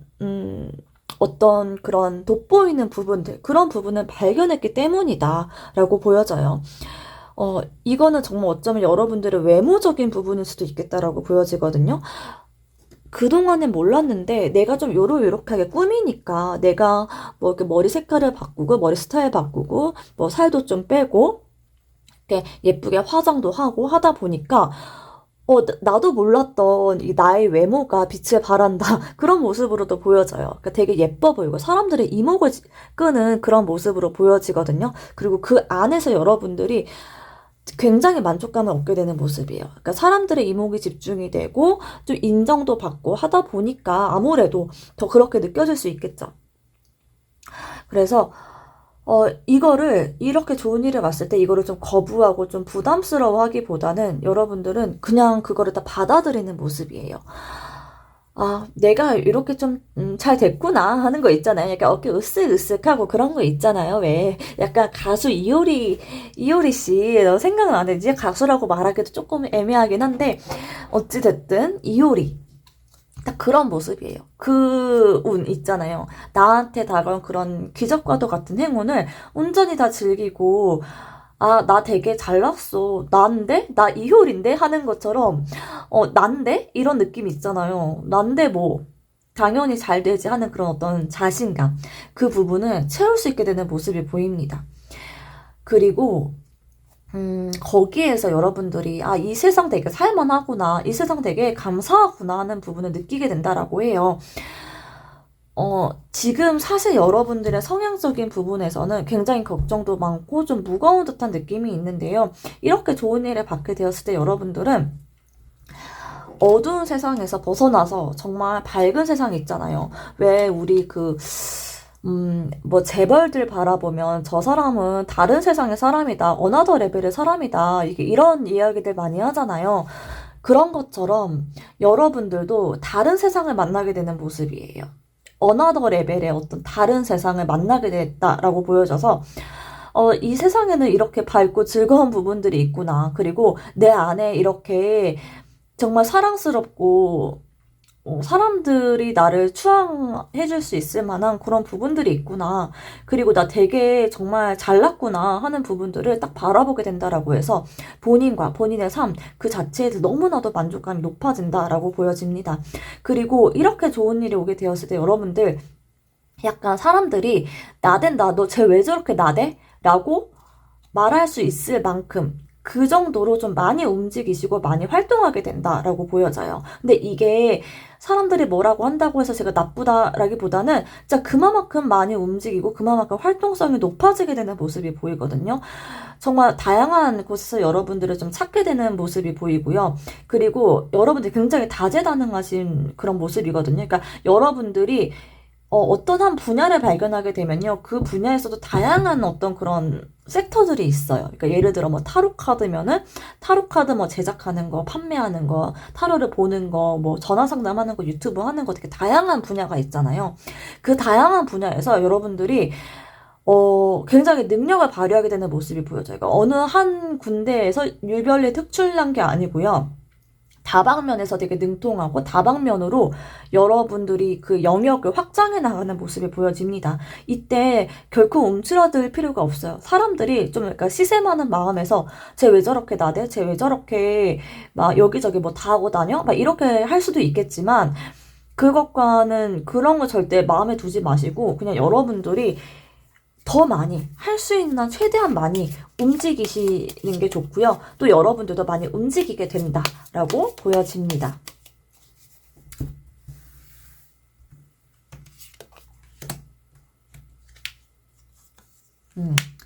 Speaker 1: 어떤 그런 돋보이는 부분들, 그런 부분을 발견했기 때문이다라고 보여져요. 이거는 정말 어쩌면 여러분들의 외모적인 부분일 수도 있겠다라고 보여지거든요. 그동안엔 몰랐는데 내가 좀 요렇게 꾸미니까, 내가 뭐 이렇게 머리 색깔을 바꾸고 머리 스타일 바꾸고 뭐 살도 좀 빼고 이렇게 예쁘게 화장도 하고 하다 보니까 나도 몰랐던 이 나의 외모가 빛을 발한다. 그런 모습으로도 보여져요. 그러니까 되게 예뻐 보이고 사람들의 이목을 끄는 그런 모습으로 보여지거든요. 그리고 그 안에서 여러분들이 굉장히 만족감을 얻게 되는 모습이에요. 그러니까 사람들의 이목이 집중이 되고 좀 인정도 받고 하다 보니까 아무래도 더 그렇게 느껴질 수 있겠죠. 그래서 이거를, 이렇게 좋은 일을 왔을 때 이거를 좀 거부하고 좀 부담스러워 하기보다는 여러분들은 그냥 그거를 다 받아들이는 모습이에요. 내가 이렇게 좀, 잘 됐구나 하는 거 있잖아요. 약간 어깨 으쓱으쓱하고 그런 거 있잖아요. 왜? 약간 가수 이효리 씨, 너 생각나는데, 이제 가수라고 말하기도 조금 애매하긴 한데, 어찌됐든, 이효리. 딱 그런 모습이에요. 그 운 있잖아요. 나한테 다가온 그런 기적과도 같은 행운을 온전히 다 즐기고, 나 되게 잘났어. 난데? 나 이효리인데? 하는 것처럼, 난데? 이런 느낌 있잖아요. 난데 뭐, 당연히 잘 되지 하는 그런 어떤 자신감. 그 부분을 채울 수 있게 되는 모습이 보입니다. 그리고, 거기에서 여러분들이, 이 세상 되게 살만하구나, 이 세상 되게 감사하구나 하는 부분을 느끼게 된다라고 해요. 지금 사실 여러분들의 성향적인 부분에서는 굉장히 걱정도 많고 좀 무거운 듯한 느낌이 있는데요. 이렇게 좋은 일을 받게 되었을 때 여러분들은 어두운 세상에서 벗어나서 정말 밝은 세상 있잖아요. 왜 우리 뭐 재벌들 바라보면 저 사람은 다른 세상의 사람이다, 어나더 레벨의 사람이다, 이런 이야기들 많이 하잖아요. 그런 것처럼 여러분들도 다른 세상을 만나게 되는 모습이에요. 어나더 레벨의 어떤 다른 세상을 만나게 됐다라고 보여져서, 이 세상에는 이렇게 밝고 즐거운 부분들이 있구나. 그리고 내 안에 이렇게 정말 사랑스럽고, 사람들이 나를 추앙해줄 수 있을 만한 그런 부분들이 있구나. 그리고 나 되게 정말 잘났구나 하는 부분들을 딱 바라보게 된다라고 해서 본인과 본인의 삶 그 자체에 너무나도 만족감이 높아진다라고 보여집니다. 그리고 이렇게 좋은 일이 오게 되었을 때 여러분들, 약간 사람들이 나댄다, 너 쟤 왜 저렇게 나대? 라고 말할 수 있을 만큼 그 정도로 좀 많이 움직이시고 많이 활동하게 된다라고 보여져요. 근데 이게 사람들이 뭐라고 한다고 해서 제가 나쁘다라기보다는 진짜 그만큼 많이 움직이고 그만큼 활동성이 높아지게 되는 모습이 보이거든요. 정말 다양한 곳에서 여러분들을 좀 찾게 되는 모습이 보이고요. 그리고 여러분들이 굉장히 다재다능하신 그런 모습이거든요. 그러니까 여러분들이 어떤 한 분야를 발견하게 되면요, 그 분야에서도 다양한 어떤 그런 섹터들이 있어요. 그러니까 예를 들어 뭐 타로 카드면은 타로 카드 뭐 제작하는 거, 판매하는 거, 타로를 보는 거, 뭐 전화 상담하는 거, 유튜브 하는 거, 되게 다양한 분야가 있잖아요. 그 다양한 분야에서 여러분들이 굉장히 능력을 발휘하게 되는 모습이 보여져요. 그러니까 어느 한 군데에서 유별리 특출난 게 아니고요. 다방면에서 되게 능통하고 다방면으로 여러분들이 그 영역을 확장해 나가는 모습이 보여집니다. 이때 결코 움츠러들 필요가 없어요. 사람들이 좀 약간 시샘하는 마음에서 쟤 왜 저렇게 나대? 쟤 왜 저렇게 막 여기저기 뭐 다 하고 다녀? 막 이렇게 할 수도 있겠지만 그것과는 그런 거 절대 마음에 두지 마시고 그냥 여러분들이 더 많이 할 수 있는 최대한 많이 움직이시는 게 좋고요. 또 여러분들도 많이 움직이게 된다라고 보여집니다.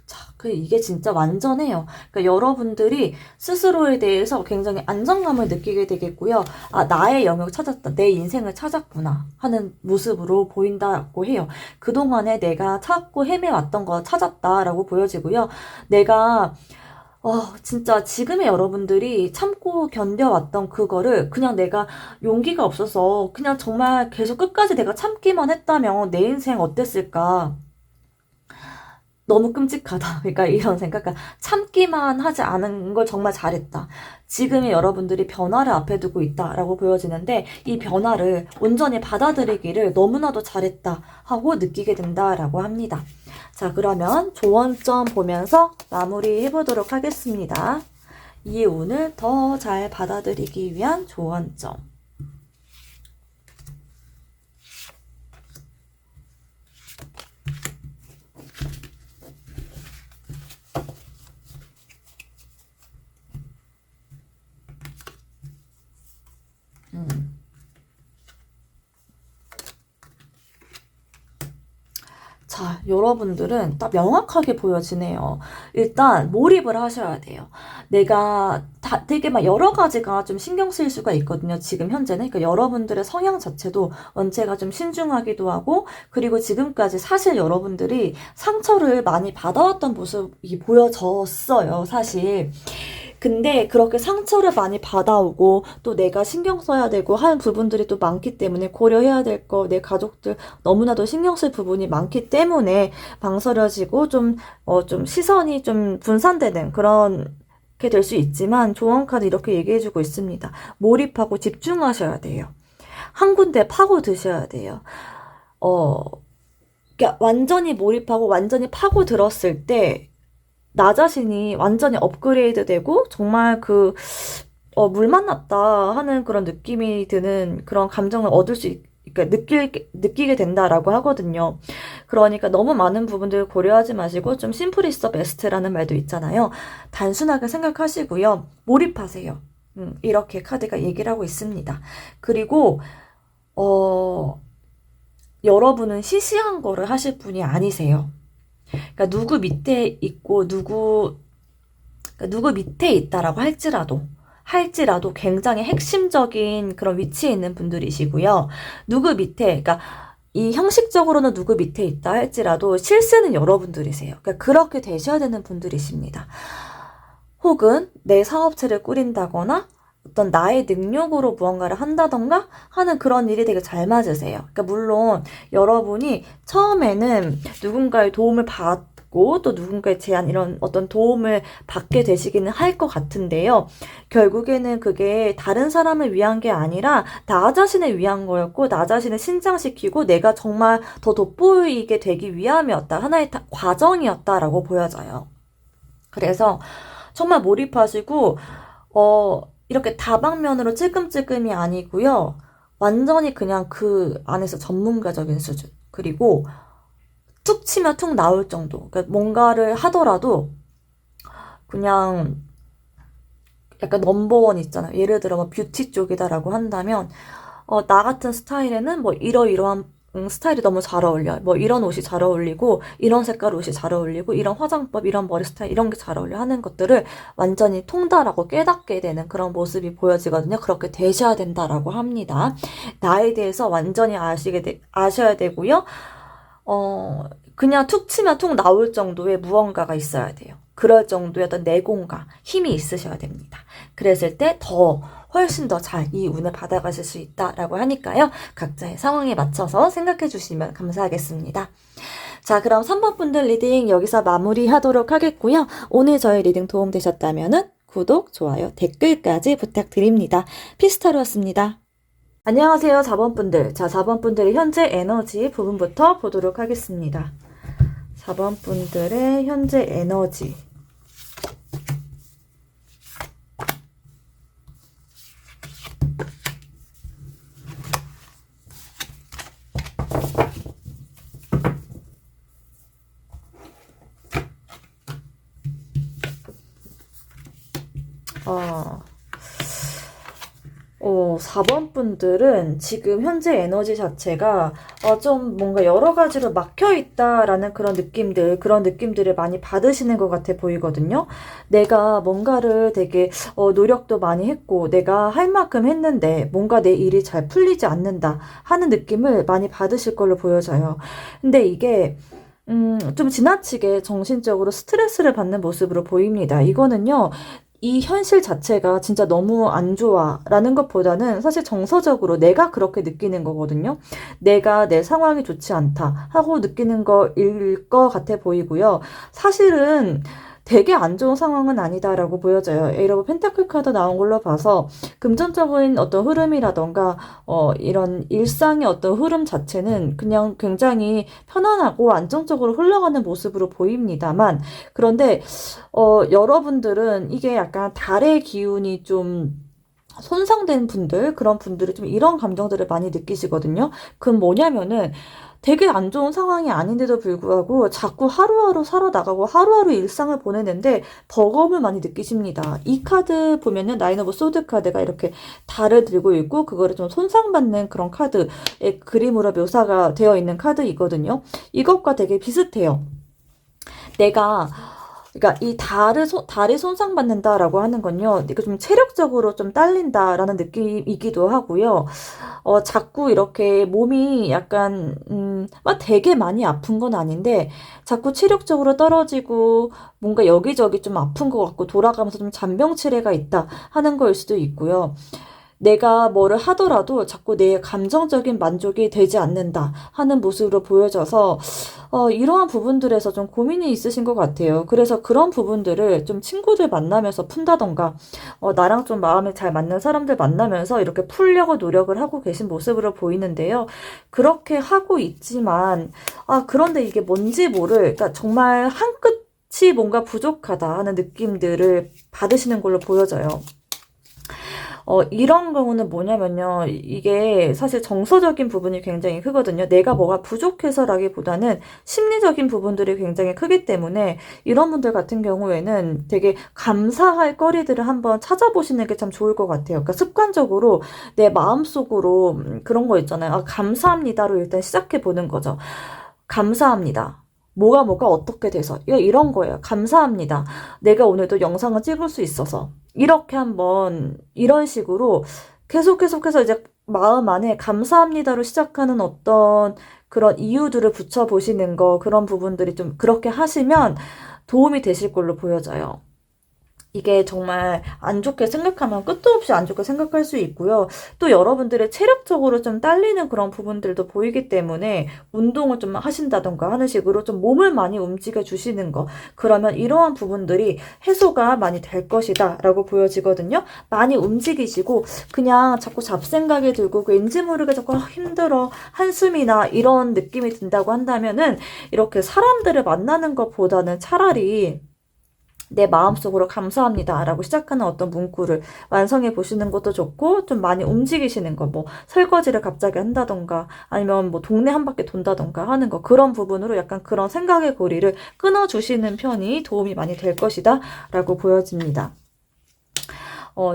Speaker 1: 자, 이게 진짜 완전해요. 그러니까 여러분들이 스스로에 대해서 굉장히 안정감을 느끼게 되겠고요. 아, 나의 영역 찾았다. 내 인생을 찾았구나. 하는 모습으로 보인다고 해요. 그동안에 내가 찾고 헤매왔던 거 찾았다라고 보여지고요. 내가 진짜 지금의 여러분들이 참고 견뎌왔던 그거를 그냥 내가 용기가 없어서 그냥 정말 계속 끝까지 내가 참기만 했다면 내 인생 어땠을까? 너무 끔찍하다. 그러니까 이런 생각. 그러니까 참기만 하지 않은 걸 정말 잘했다. 지금의 여러분들이 변화를 앞에 두고 있다라고 보여지는데 이 변화를 온전히 받아들이기를 너무나도 잘했다 하고 느끼게 된다라고 합니다. 자, 그러면 조언점 보면서 마무리 해보도록 하겠습니다. 이 운을 더 잘 받아들이기 위한 조언점. 자, 여러분들은 딱 명확하게 보여지네요. 일단 몰입을 하셔야 돼요. 내가 되게 막 여러 가지가 좀 신경 쓰일 수가 있거든요. 지금 현재는. 그러니까 여러분들의 성향 자체도 원체가 좀 신중하기도 하고 그리고 지금까지 사실 여러분들이 상처를 많이 받아왔던 모습이 보여졌어요. 사실. 근데 그렇게 상처를 많이 받아오고 또 내가 신경 써야 되고 하는 부분들이 또 많기 때문에 고려해야 될 거, 내 가족들 너무나도 신경 쓸 부분이 많기 때문에 망설여지고 좀 시선이 좀 분산되는 그런 게 될 수 있지만 조언카드 이렇게 얘기해주고 있습니다. 몰입하고 집중하셔야 돼요. 한 군데 파고드셔야 돼요. 그러니까 완전히 몰입하고 완전히 파고들었을 때 나 자신이 완전히 업그레이드 되고 정말 물 만났다 하는 그런 느낌이 드는 그런 감정을 얻을 수 그러니까 느끼게 된다라고 하거든요. 그러니까 너무 많은 부분들을 고려하지 마시고 좀 심플 이즈 더 베스트라는 말도 있잖아요. 단순하게 생각하시고요. 몰입하세요. 이렇게 카드가 얘기를 하고 있습니다. 그리고 여러분은 시시한 거를 하실 분이 아니세요. 그러니까 누구 밑에 있고 누구 밑에 있다라고 할지라도 굉장히 핵심적인 그런 위치에 있는 분들이시고요. 누구 밑에, 그러니까 이 형식적으로는 누구 밑에 있다 할지라도 실세는 여러분들이세요. 그러니까 그렇게 되셔야 되는 분들이십니다. 혹은 내 사업체를 꾸린다거나 어떤 나의 능력으로 무언가를 한다던가 하는 그런 일이 되게 잘 맞으세요. 그러니까 물론 여러분이 처음에는 누군가의 도움을 받고 또 누군가의 제안 이런 어떤 도움을 받게 되시기는 할 것 같은데요. 결국에는 그게 다른 사람을 위한 게 아니라 나 자신을 위한 거였고 나 자신을 신장시키고 내가 정말 더 돋보이게 되기 위함이었다. 하나의 과정이었다라고 보여져요. 그래서 정말 몰입하시고 이렇게 다방면으로 찔끔찔끔이 아니고요. 완전히 그냥 그 안에서 전문가적인 수준. 그리고 툭 치면 툭 나올 정도. 그러니까 뭔가를 하더라도 그냥 약간 넘버원 있잖아요. 예를 들어 뭐 뷰티 쪽이다라고 한다면 나 같은 스타일에는 뭐 이러이러한 스타일이 너무 잘 어울려. 뭐 이런 옷이 잘 어울리고 이런 색깔 옷이 잘 어울리고 이런 화장법, 이런 머리 스타일 이런 게 잘 어울려 하는 것들을 완전히 통달하고 깨닫게 되는 그런 모습이 보여지거든요. 그렇게 되셔야 된다라고 합니다. 나에 대해서 완전히 아셔야 되고요. 그냥 툭 치면 툭 나올 정도의 무언가가 있어야 돼요. 그럴 정도의 어떤 내공과 힘이 있으셔야 됩니다. 그랬을 때 훨씬 더 잘 이 운을 받아가실 수 있다라고 하니까요. 각자의 상황에 맞춰서 생각해 주시면 감사하겠습니다. 자, 그럼 3번 분들 리딩 여기서 마무리하도록 하겠고요. 오늘 저희 리딩 도움되셨다면 구독, 좋아요, 댓글까지 부탁드립니다. 피스타로였습니다. 안녕하세요, 4번분들. 자, 4번분들의 현재 에너지 부분부터 보도록 하겠습니다. 4번분들의 현재 에너지. 어, 4번 분들은 지금 현재 에너지 자체가 좀 뭔가 여러 가지로 막혀 있다라는 그런 느낌들을 많이 받으시는 것 같아 보이거든요. 내가 뭔가를 되게 노력도 많이 했고 내가 할 만큼 했는데 뭔가 내 일이 잘 풀리지 않는다 하는 느낌을 많이 받으실 걸로 보여져요. 근데 이게 좀 지나치게 정신적으로 스트레스를 받는 모습으로 보입니다. 이거는요, 이 현실 자체가 진짜 너무 안 좋아 라는 것보다는 사실 정서적으로 내가 그렇게 느끼는 거거든요. 내가 내 상황이 좋지 않다 하고 느끼는 거일 것 같아 보이고요. 사실은 되게 안 좋은 상황은 아니다라고 보여져요. 에이러브 펜타클 카드 나온 걸로 봐서 금전적인 어떤 흐름이라던가 이런 일상의 어떤 흐름 자체는 그냥 굉장히 편안하고 안정적으로 흘러가는 모습으로 보입니다만, 그런데 여러분들은 이게 약간 달의 기운이 좀 손상된 분들, 그런 분들이 좀 이런 감정들을 많이 느끼시거든요. 그건 뭐냐면은 되게 안 좋은 상황이 아닌데도 불구하고 자꾸 하루하루 살아나가고 하루하루 일상을 보내는데 버거움을 많이 느끼십니다. 이 카드 보면은 나인 오브 소드 카드가 이렇게 달을 들고 있고 그거를 좀 손상받는 그런 카드의 그림으로 묘사가 되어 있는 카드이거든요. 이것과 되게 비슷해요. 그러니까 이 달이 손상받는다라고 하는 건요, 이거 좀 체력적으로 좀 딸린다라는 느낌이기도 하고요. 자꾸 이렇게 몸이 약간, 막 되게 많이 아픈 건 아닌데, 자꾸 체력적으로 떨어지고, 뭔가 여기저기 좀 아픈 것 같고, 돌아가면서 좀 잔병치레가 있다 하는 거일 수도 있고요. 내가 뭐를 하더라도 자꾸 내 감정적인 만족이 되지 않는다 하는 모습으로 보여져서 이러한 부분들에서 좀 고민이 있으신 것 같아요. 그래서 그런 부분들을 좀 친구들 만나면서 푼다던가 나랑 좀 마음에 잘 맞는 사람들 만나면서 이렇게 풀려고 노력을 하고 계신 모습으로 보이는데요. 그렇게 하고 있지만 그런데 이게 뭔지 그러니까 정말 한 끗이 뭔가 부족하다 하는 느낌들을 받으시는 걸로 보여져요. 이런 경우는 뭐냐면요. 이게 사실 정서적인 부분이 굉장히 크거든요. 내가 뭐가 부족해서라기보다는 심리적인 부분들이 굉장히 크기 때문에 이런 분들 같은 경우에는 되게 감사할 거리들을 한번 찾아보시는 게 참 좋을 것 같아요. 그러니까 습관적으로 내 마음속으로 그런 거 있잖아요. 감사합니다로 일단 시작해 보는 거죠. 감사합니다. 뭐가 어떻게 돼서 이런 거예요. 감사합니다. 내가 오늘도 영상을 찍을 수 있어서 이렇게 한번 이런 식으로 계속해서 이제 마음 안에 감사합니다로 시작하는 어떤 그런 이유들을 붙여보시는 거, 그런 부분들이 좀 그렇게 하시면 도움이 되실 걸로 보여져요. 이게 정말 안 좋게 생각하면 끝도 없이 안 좋게 생각할 수 있고요. 또 여러분들의 체력적으로 좀 딸리는 그런 부분들도 보이기 때문에 운동을 좀 하신다던가 하는 식으로 좀 몸을 많이 움직여 주시는 거. 그러면 이러한 부분들이 해소가 많이 될 것이다 라고 보여지거든요. 많이 움직이시고 그냥 자꾸 잡생각이 들고 왠지 모르게 자꾸 힘들어, 한숨이나 이런 느낌이 든다고 한다면은 이렇게 사람들을 만나는 것보다는 차라리 내 마음속으로 감사합니다 라고 시작하는 어떤 문구를 완성해 보시는 것도 좋고, 좀 많이 움직이시는 거, 뭐 설거지를 갑자기 한다던가 아니면 뭐 동네 한 바퀴 돈다던가 하는 거, 그런 부분으로 약간 그런 생각의 고리를 끊어주시는 편이 도움이 많이 될 것이다 라고 보여집니다.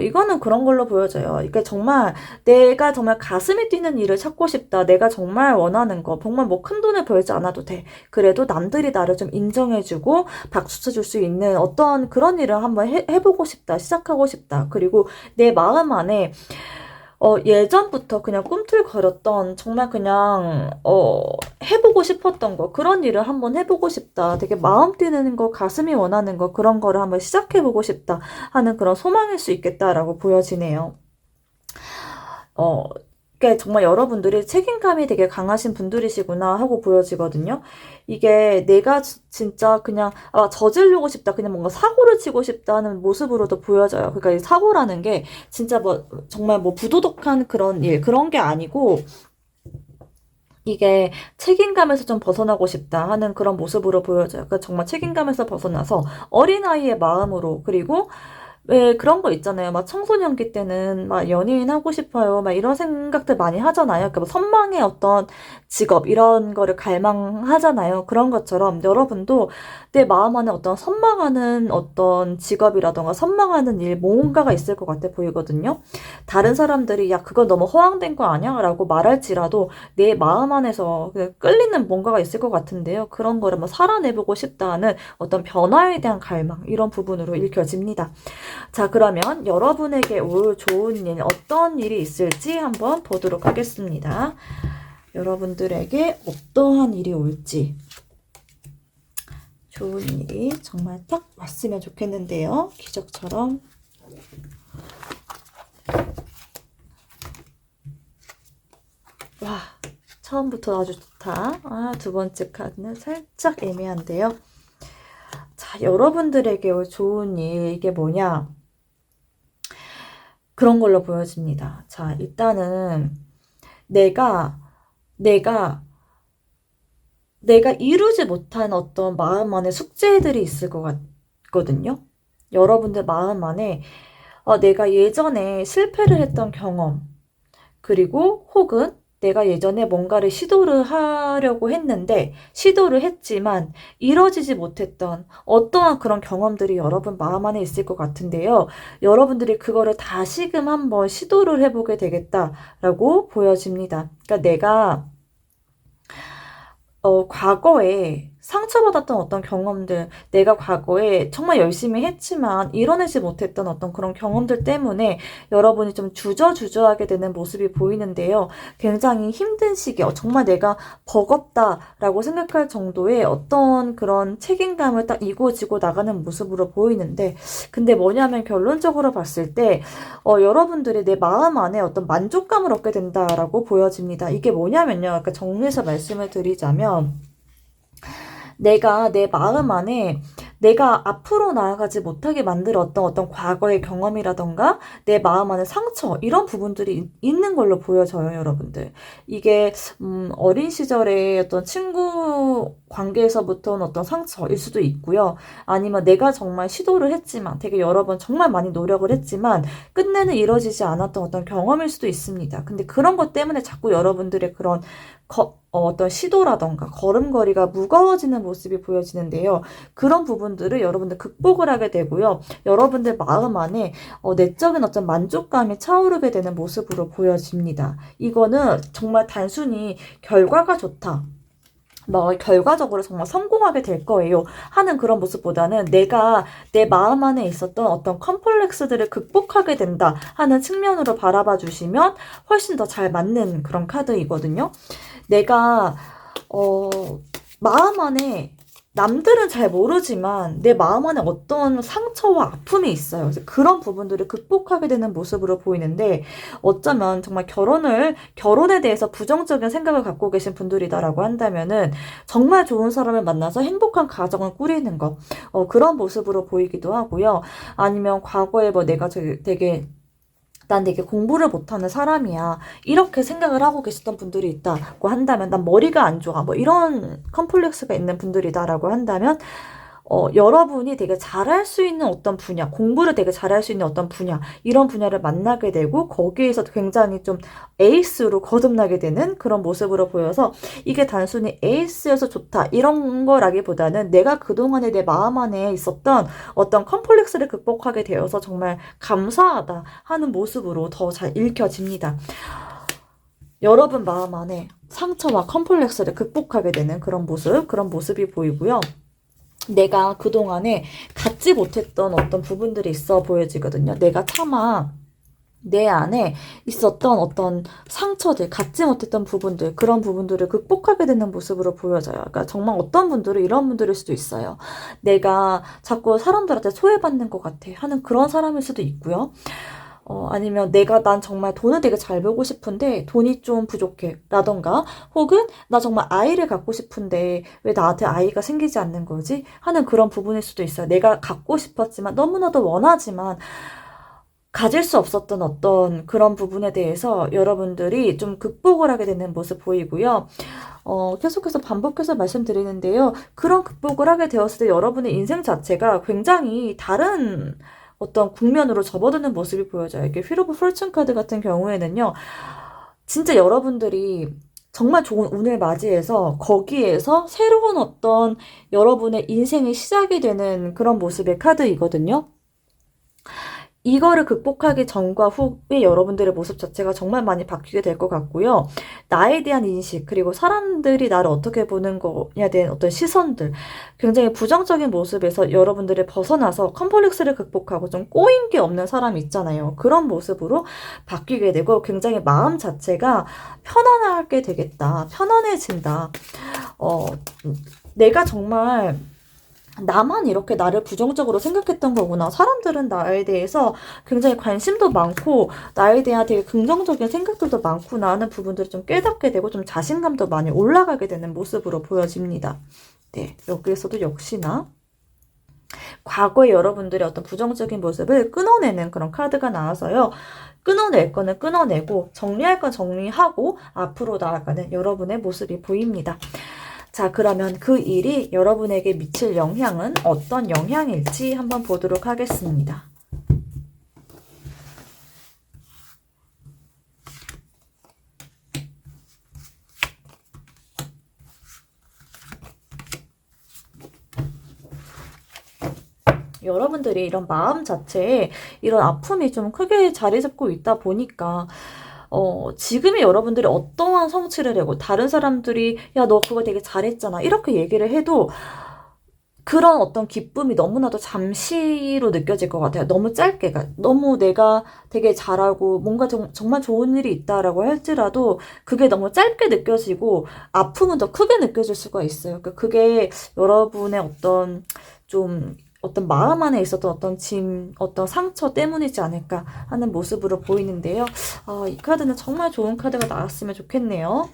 Speaker 1: 이거는 그런 걸로 보여져요. 이게 정말 내가 정말 가슴이 뛰는 일을 찾고 싶다. 내가 정말 원하는 거. 정말 뭐 큰 돈을 벌지 않아도 돼. 그래도 남들이 나를 좀 인정해주고 박수 쳐줄 수 있는 어떤 그런 일을 한번 해보고 싶다. 시작하고 싶다. 그리고 내 마음 안에 예전부터 그냥 꿈틀거렸던 정말 그냥 해보고 싶었던 거, 그런 일을 한번 해보고 싶다. 되게 마음 뛰는 거, 가슴이 원하는 거, 그런 거를 한번 시작해보고 싶다 하는 그런 소망일 수 있겠다라고 보여지네요. 그러니까 정말 여러분들이 책임감이 되게 강하신 분들이시구나 하고 보여지거든요. 이게 내가 진짜 그냥 저지르고 싶다, 그냥 뭔가 사고를 치고 싶다는 모습으로도 보여져요. 그러니까 이 사고라는 게 진짜 뭐 정말 뭐 부도덕한 그런 일, 그런 게 아니고 이게 책임감에서 좀 벗어나고 싶다 하는 그런 모습으로 보여져요. 그러니까 정말 책임감에서 벗어나서 어린아이의 마음으로, 그리고 왜 그런 거 있잖아요. 막 청소년기 때는 막 연예인 하고 싶어요. 막 이런 생각들 많이 하잖아요. 그러니까 뭐 선망의 어떤 직업 이런 거를 갈망하잖아요. 그런 것처럼 여러분도 내 마음 안에 어떤 선망하는 어떤 직업이라던가 선망하는 일 뭔가가 있을 것 같아 보이거든요. 다른 사람들이 야 그건 너무 허황된 거 아니야? 라고 말할지라도 내 마음 안에서 그냥 끌리는 뭔가가 있을 것 같은데요. 그런 거를 뭐 살아내보고 싶다는 어떤 변화에 대한 갈망 이런 부분으로 읽혀집니다. 자, 그러면 여러분에게 올 좋은 일, 어떤 일이 있을지 한번 보도록 하겠습니다. 여러분들에게 어떠한 일이 올지. 좋은 일이 정말 딱 왔으면 좋겠는데요. 기적처럼. 와, 처음부터 아주 좋다. 두 번째 카드는 살짝 애매한데요. 자, 여러분들에게 올 좋은 일, 이게 뭐냐? 그런 걸로 보여집니다. 자, 일단은 내가 이루지 못한 어떤 마음 안에 숙제들이 있을 것 같거든요. 여러분들 마음 안에 내가 예전에 실패를 했던 경험, 그리고 혹은 내가 예전에 뭔가를 시도를 하려고 했는데 시도를 했지만 이뤄지지 못했던 어떠한 그런 경험들이 여러분 마음 안에 있을 것 같은데요. 여러분들이 그거를 다시금 한번 시도를 해보게 되겠다라고 보여집니다. 그러니까 내가 과거에 상처받았던 어떤 경험들, 내가 과거에 정말 열심히 했지만 이뤄내지 못했던 어떤 그런 경험들 때문에 여러분이 좀 주저주저하게 되는 모습이 보이는데요. 굉장히 힘든 시기, 정말 내가 버겁다라고 생각할 정도의 어떤 그런 책임감을 딱 이고지고 나가는 모습으로 보이는데, 근데 뭐냐면 결론적으로 봤을 때, 여러분들이 내 마음 안에 어떤 만족감을 얻게 된다라고 보여집니다. 이게 뭐냐면요. 그러니까 정리해서 말씀을 드리자면, 내가 내 마음 안에 내가 앞으로 나아가지 못하게 만들었던 어떤 과거의 경험이라던가 내 마음 안에 상처 이런 부분들이 있는 걸로 보여져요, 여러분들. 이게 어린 시절의 어떤 친구 관계에서부터 온 어떤 상처일 수도 있고요. 아니면 내가 정말 시도를 했지만 되게 여러 번 정말 많이 노력을 했지만 끝내는 이루어지지 않았던 어떤 경험일 수도 있습니다. 근데 그런 것 때문에 자꾸 여러분들의 그런 어떤 시도라던가 걸음걸이가 무거워지는 모습이 보여지는데요. 그런 부분들을 여러분들 극복을 하게 되고요. 여러분들 마음 안에 내적인 어떤 만족감이 차오르게 되는 모습으로 보여집니다. 이거는 정말 단순히 결과가 좋다, 뭐 결과적으로 정말 성공하게 될 거예요 하는 그런 모습보다는 내가 내 마음 안에 있었던 어떤 컴플렉스들을 극복하게 된다 하는 측면으로 바라봐 주시면 훨씬 더 잘 맞는 그런 카드이거든요. 내가 마음 안에 남들은 잘 모르지만 내 마음 안에 어떤 상처와 아픔이 있어요. 그래서 그런 부분들을 극복하게 되는 모습으로 보이는데, 어쩌면 정말 결혼에 대해서 부정적인 생각을 갖고 계신 분들이다라고 한다면은 정말 좋은 사람을 만나서 행복한 가정을 꾸리는 것, 그런 모습으로 보이기도 하고요. 아니면 과거에 뭐 내가 되게 난 되게 공부를 못하는 사람이야, 이렇게 생각을 하고 계셨던 분들이 있다고 한다면, 난 머리가 안 좋아, 뭐 이런 컴플렉스가 있는 분들이다라고 한다면 여러분이 되게 잘할 수 있는 어떤 분야, 공부를 되게 잘할 수 있는 어떤 분야, 이런 분야를 만나게 되고 거기에서 굉장히 좀 에이스로 거듭나게 되는 그런 모습으로 보여서, 이게 단순히 에이스여서 좋다 이런 거라기보다는 내가 그동안에 내 마음 안에 있었던 어떤 컴플렉스를 극복하게 되어서 정말 감사하다 하는 모습으로 더 잘 읽혀집니다. 여러분 마음 안에 상처와 컴플렉스를 극복하게 되는 그런 모습이 보이고요. 내가 그동안에 갖지 못했던 어떤 부분들이 있어 보여지거든요. 내가 차마 내 안에 있었던 어떤 상처들, 갖지 못했던 부분들, 그런 부분들을 극복하게 되는 모습으로 보여져요. 그러니까 정말 어떤 분들은 이런 분들일 수도 있어요. 내가 자꾸 사람들한테 소외받는 것 같아 하는 그런 사람일 수도 있고요. 아니면 난 정말 돈을 되게 잘 벌고 싶은데 돈이 좀 부족해. 라던가, 혹은 나 정말 아이를 갖고 싶은데 왜 나한테 아이가 생기지 않는 거지? 하는 그런 부분일 수도 있어요. 내가 갖고 싶었지만, 너무나도 원하지만, 가질 수 없었던 어떤 그런 부분에 대해서 여러분들이 좀 극복을 하게 되는 모습 보이고요. 계속해서 반복해서 말씀드리는데요. 그런 극복을 하게 되었을 때 여러분의 인생 자체가 굉장히 다른 어떤 국면으로 접어드는 모습이 보여져요. 이게 휠 오브 포춘 카드 같은 경우에는요. 진짜 여러분들이 정말 좋은 운을 맞이해서 거기에서 새로운 어떤 여러분의 인생의 시작이 되는 그런 모습의 카드이거든요. 이거를 극복하기 전과 후에 여러분들의 모습 자체가 정말 많이 바뀌게 될 것 같고요. 나에 대한 인식, 그리고 사람들이 나를 어떻게 보는 거냐에 대한 어떤 시선들, 굉장히 부정적인 모습에서 여러분들이 벗어나서 컴플렉스를 극복하고 좀 꼬인 게 없는 사람이 있잖아요. 그런 모습으로 바뀌게 되고 굉장히 마음 자체가 편안하게 되겠다. 편안해진다. 내가 정말 나만 이렇게 나를 부정적으로 생각했던 거구나. 사람들은 나에 대해서 굉장히 관심도 많고 나에 대한 되게 긍정적인 생각들도 많구나 하는 부분들을 좀 깨닫게 되고 좀 자신감도 많이 올라가게 되는 모습으로 보여집니다. 네, 여기에서도 역시나 과거에 여러분들의 어떤 부정적인 모습을 끊어내는 그런 카드가 나와서요. 끊어낼 거는 끊어내고 정리할 건 정리하고 앞으로 나아가는 여러분의 모습이 보입니다. 자, 그러면 그 일이 여러분에게 미칠 영향은 어떤 영향일지 한번 보도록 하겠습니다. 여러분들이 이런 마음 자체에 이런 아픔이 좀 크게 자리 잡고 있다 보니까 지금의 여러분들이 어떠한 성취를 하고 다른 사람들이 야, 너 그거 되게 잘했잖아. 이렇게 얘기를 해도 그런 어떤 기쁨이 너무나도 잠시로 느껴질 것 같아요. 너무 짧게, 너무 내가 되게 잘하고 뭔가 정말 좋은 일이 있다라고 할지라도 그게 너무 짧게 느껴지고 아픔은 더 크게 느껴질 수가 있어요. 그러니까 그게 여러분의 어떤 마음 안에 있었던 어떤 어떤 상처 때문이지 않을까 하는 모습으로 보이는데요. 이 카드는 정말 좋은 카드가 나왔으면 좋겠네요.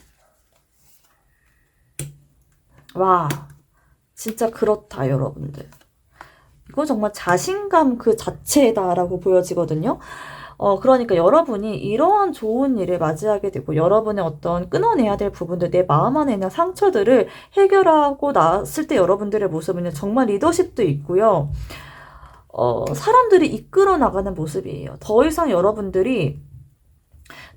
Speaker 1: 와, 진짜 그렇다, 여러분들. 이건 정말 자신감 그 자체다라고 보여지거든요. 그러니까 여러분이 이러한 좋은 일을 맞이하게 되고 여러분의 어떤 끊어내야 될 부분들, 내 마음 안에 있는 상처들을 해결하고 나왔을 때 여러분들의 모습은 정말 리더십도 있고요. 사람들이 이끌어 나가는 모습이에요. 더 이상 여러분들이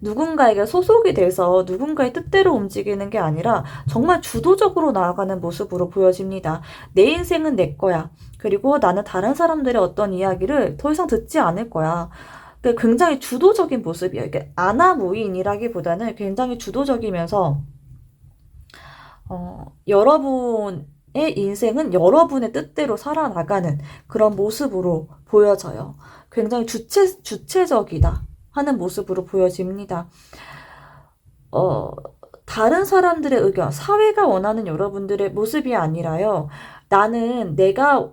Speaker 1: 누군가에게 소속이 돼서 누군가의 뜻대로 움직이는 게 아니라 정말 주도적으로 나아가는 모습으로 보여집니다. 내 인생은 내 거야. 그리고 나는 다른 사람들의 어떤 이야기를 더 이상 듣지 않을 거야. 굉장히 주도적인 모습이에요. 이게 아나무인이라기보다는 굉장히 주도적이면서 여러분의 인생은 여러분의 뜻대로 살아나가는 그런 모습으로 보여져요. 굉장히 주체적이다 하는 모습으로 보여집니다. 다른 사람들의 의견, 사회가 원하는 여러분들의 모습이 아니라요. 나는 내가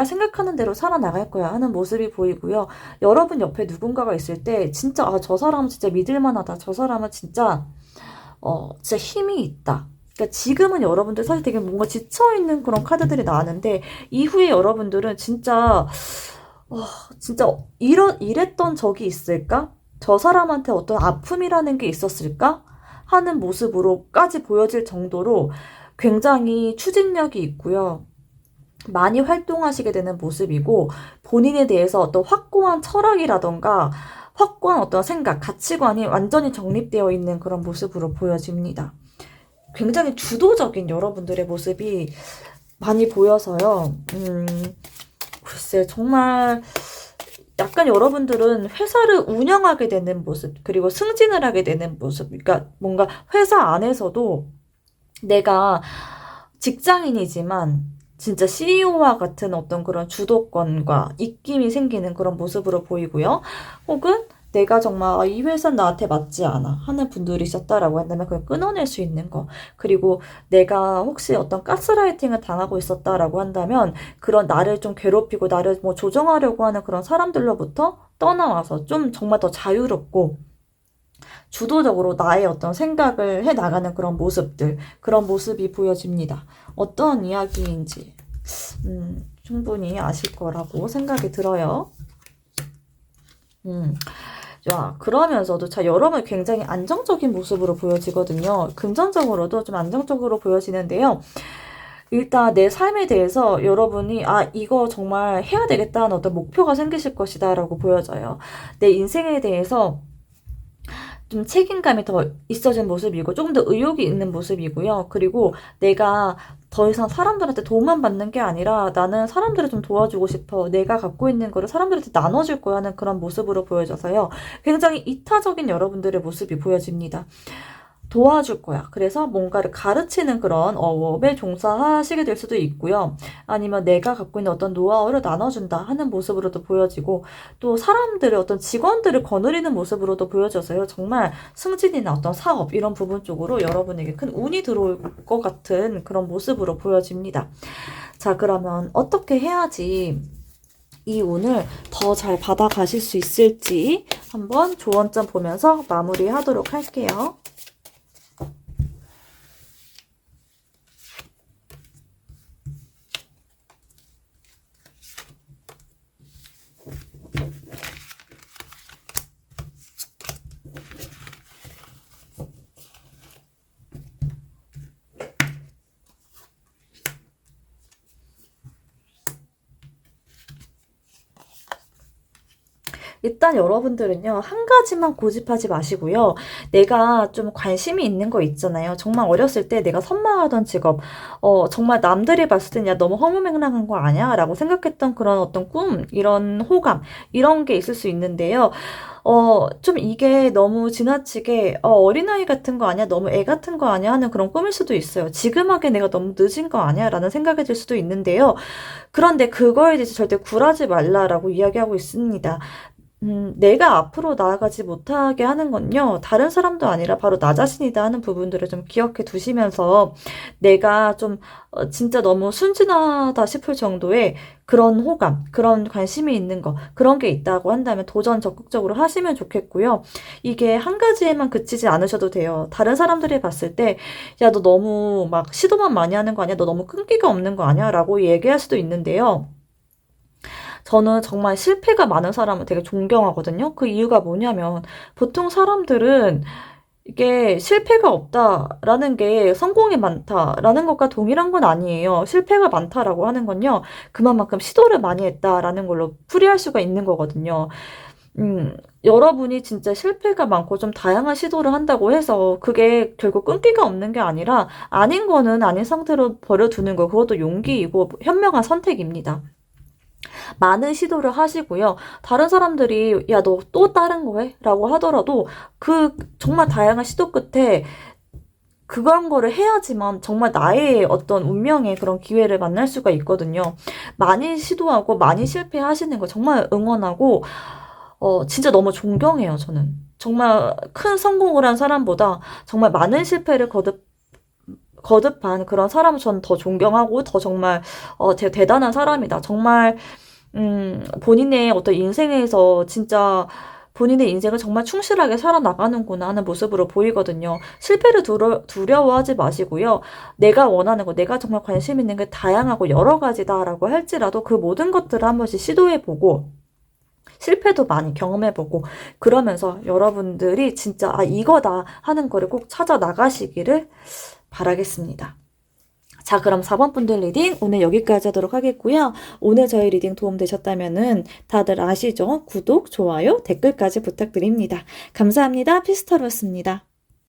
Speaker 1: 생각하는 대로 살아나갈 거야 하는 모습이 보이고요. 여러분 옆에 누군가가 있을 때 진짜 저 사람은 진짜 믿을만하다. 저 사람은 진짜 힘이 있다. 그러니까 지금은 여러분들 사실 되게 뭔가 지쳐있는 그런 카드들이 나왔는데 이후에 여러분들은 진짜 이랬던 적이 있을까? 저 사람한테 어떤 아픔이라는 게 있었을까? 하는 모습으로까지 보여질 정도로 굉장히 추진력이 있고요. 많이 활동하시게 되는 모습이고 본인에 대해서 어떤 확고한 철학이라던가 확고한 어떤 생각, 가치관이 완전히 정립되어 있는 그런 모습으로 보여집니다. 굉장히 주도적인 여러분들의 모습이 많이 보여서요. 글쎄 정말 약간 여러분들은 회사를 운영하게 되는 모습, 그리고 승진을 하게 되는 모습, 그러니까 뭔가 회사 안에서도 내가 직장인이지만 진짜 CEO와 같은 어떤 그런 주도권과 입김이 생기는 그런 모습으로 보이고요. 혹은 내가 정말 이 회사는 나한테 맞지 않아 하는 분들이 있었다라고 한다면 그걸 끊어낼 수 있는 거. 그리고 내가 혹시 어떤 가스라이팅을 당하고 있었다라고 한다면 그런 나를 좀 괴롭히고 나를 뭐 조정하려고 하는 그런 사람들로부터 떠나와서 좀 정말 더 자유롭고 주도적으로 나의 어떤 생각을 해 나가는 그런 모습들, 그런 모습이 보여집니다. 어떤 이야기인지 충분히 아실 거라고 생각이 들어요. 자, 그러면서도 여러분 굉장히 안정적인 모습으로 보여지거든요. 금전적으로도 좀 안정적으로 보여지는데요. 일단 내 삶에 대해서 여러분이 이거 정말 해야 되겠다는 어떤 목표가 생기실 것이다 라고 보여져요. 내 인생에 대해서 좀 책임감이 더 있어진 모습이고 조금 더 의욕이 있는 모습이고요. 그리고 내가 더 이상 사람들한테 도움만 받는 게 아니라 나는 사람들을 좀 도와주고 싶어. 내가 갖고 있는 거를 사람들한테 나눠줄 거야 하는 그런 모습으로 보여져서요. 굉장히 이타적인 여러분들의 모습이 보여집니다. 도와줄 거야. 그래서 뭔가를 가르치는 그런 업에 종사하시게 될 수도 있고요. 아니면 내가 갖고 있는 어떤 노하우를 나눠준다 하는 모습으로도 보여지고 또 사람들의 어떤 직원들을 거느리는 모습으로도 보여져서요. 정말 승진이나 어떤 사업 이런 부분 쪽으로 여러분에게 큰 운이 들어올 것 같은 그런 모습으로 보여집니다. 자, 그러면 어떻게 해야지 이 운을 더 잘 받아가실 수 있을지 한번 조언점 보면서 마무리하도록 할게요. 일단 여러분들은요, 한 가지만 고집하지 마시고요. 내가 좀 관심이 있는 거 있잖아요. 정말 어렸을 때 내가 선망하던 직업, 정말 남들이 봤을 땐 야, 너무 허무맹랑한 거 아니야? 라고 생각했던 그런 어떤 꿈, 이런 호감, 이런 게 있을 수 있는데요. 좀 이게 너무 지나치게, 어린아이 같은 거 아니야? 너무 애 같은 거 아니야? 하는 그런 꿈일 수도 있어요. 지금 하기에 내가 너무 늦은 거 아니야? 라는 생각이 들 수도 있는데요. 그런데 그거에 대해서 절대 굴하지 말라라고 이야기하고 있습니다. 내가 앞으로 나아가지 못하게 하는 건요, 다른 사람도 아니라 바로 나 자신이다 하는 부분들을 좀 기억해 두시면서 내가 좀 진짜 너무 순진하다 싶을 정도의 그런 호감, 그런 관심이 있는 거, 그런 게 있다고 한다면 도전 적극적으로 하시면 좋겠고요. 이게 한 가지에만 그치지 않으셔도 돼요. 다른 사람들이 봤을 때, 야, 너 너무 막 시도만 많이 하는 거 아니야? 너 너무 끈기가 없는 거 아니야? 라고 얘기할 수도 있는데요. 저는 정말 실패가 많은 사람을 되게 존경하거든요. 그 이유가 뭐냐면 보통 사람들은 이게 실패가 없다라는 게 성공이 많다라는 것과 동일한 건 아니에요. 실패가 많다라고 하는 건요, 그만큼 시도를 많이 했다라는 걸로 풀이할 수가 있는 거거든요. 여러분이 진짜 실패가 많고 좀 다양한 시도를 한다고 해서 그게 결국 끈기가 없는 게 아니라 아닌 거는 아닌 상태로 버려두는 거, 그것도 용기이고 현명한 선택입니다. 많은 시도를 하시고요. 다른 사람들이 야, 너 또 다른 거 해? 라고 하더라도 그 정말 다양한 시도 끝에 그런 거를 해야지만 정말 나의 어떤 운명의 그런 기회를 만날 수가 있거든요. 많이 시도하고 많이 실패하시는 거 정말 응원하고 진짜 너무 존경해요, 저는. 정말 큰 성공을 한 사람보다 정말 많은 실패를 거듭한 그런 사람을 저는 더 존경하고 더 정말 대단한 사람이다. 정말 본인의 어떤 인생에서 진짜 본인의 인생을 정말 충실하게 살아나가는구나 하는 모습으로 보이거든요. 실패를 두려워하지 마시고요. 내가 원하는 거, 내가 정말 관심 있는 게 다양하고 여러 가지다라고 할지라도 그 모든 것들을 한 번씩 시도해보고 실패도 많이 경험해보고 그러면서 여러분들이 진짜 이거다 하는 거를 꼭 찾아 나가시기를 바라겠습니다. 자, 그럼 4번 분들 리딩 오늘 여기까지 하도록 하겠고요. 오늘 저희 리딩 도움되셨다면은 다들 아시죠? 구독, 좋아요, 댓글까지 부탁드립니다. 감사합니다. 피스타로였습니다.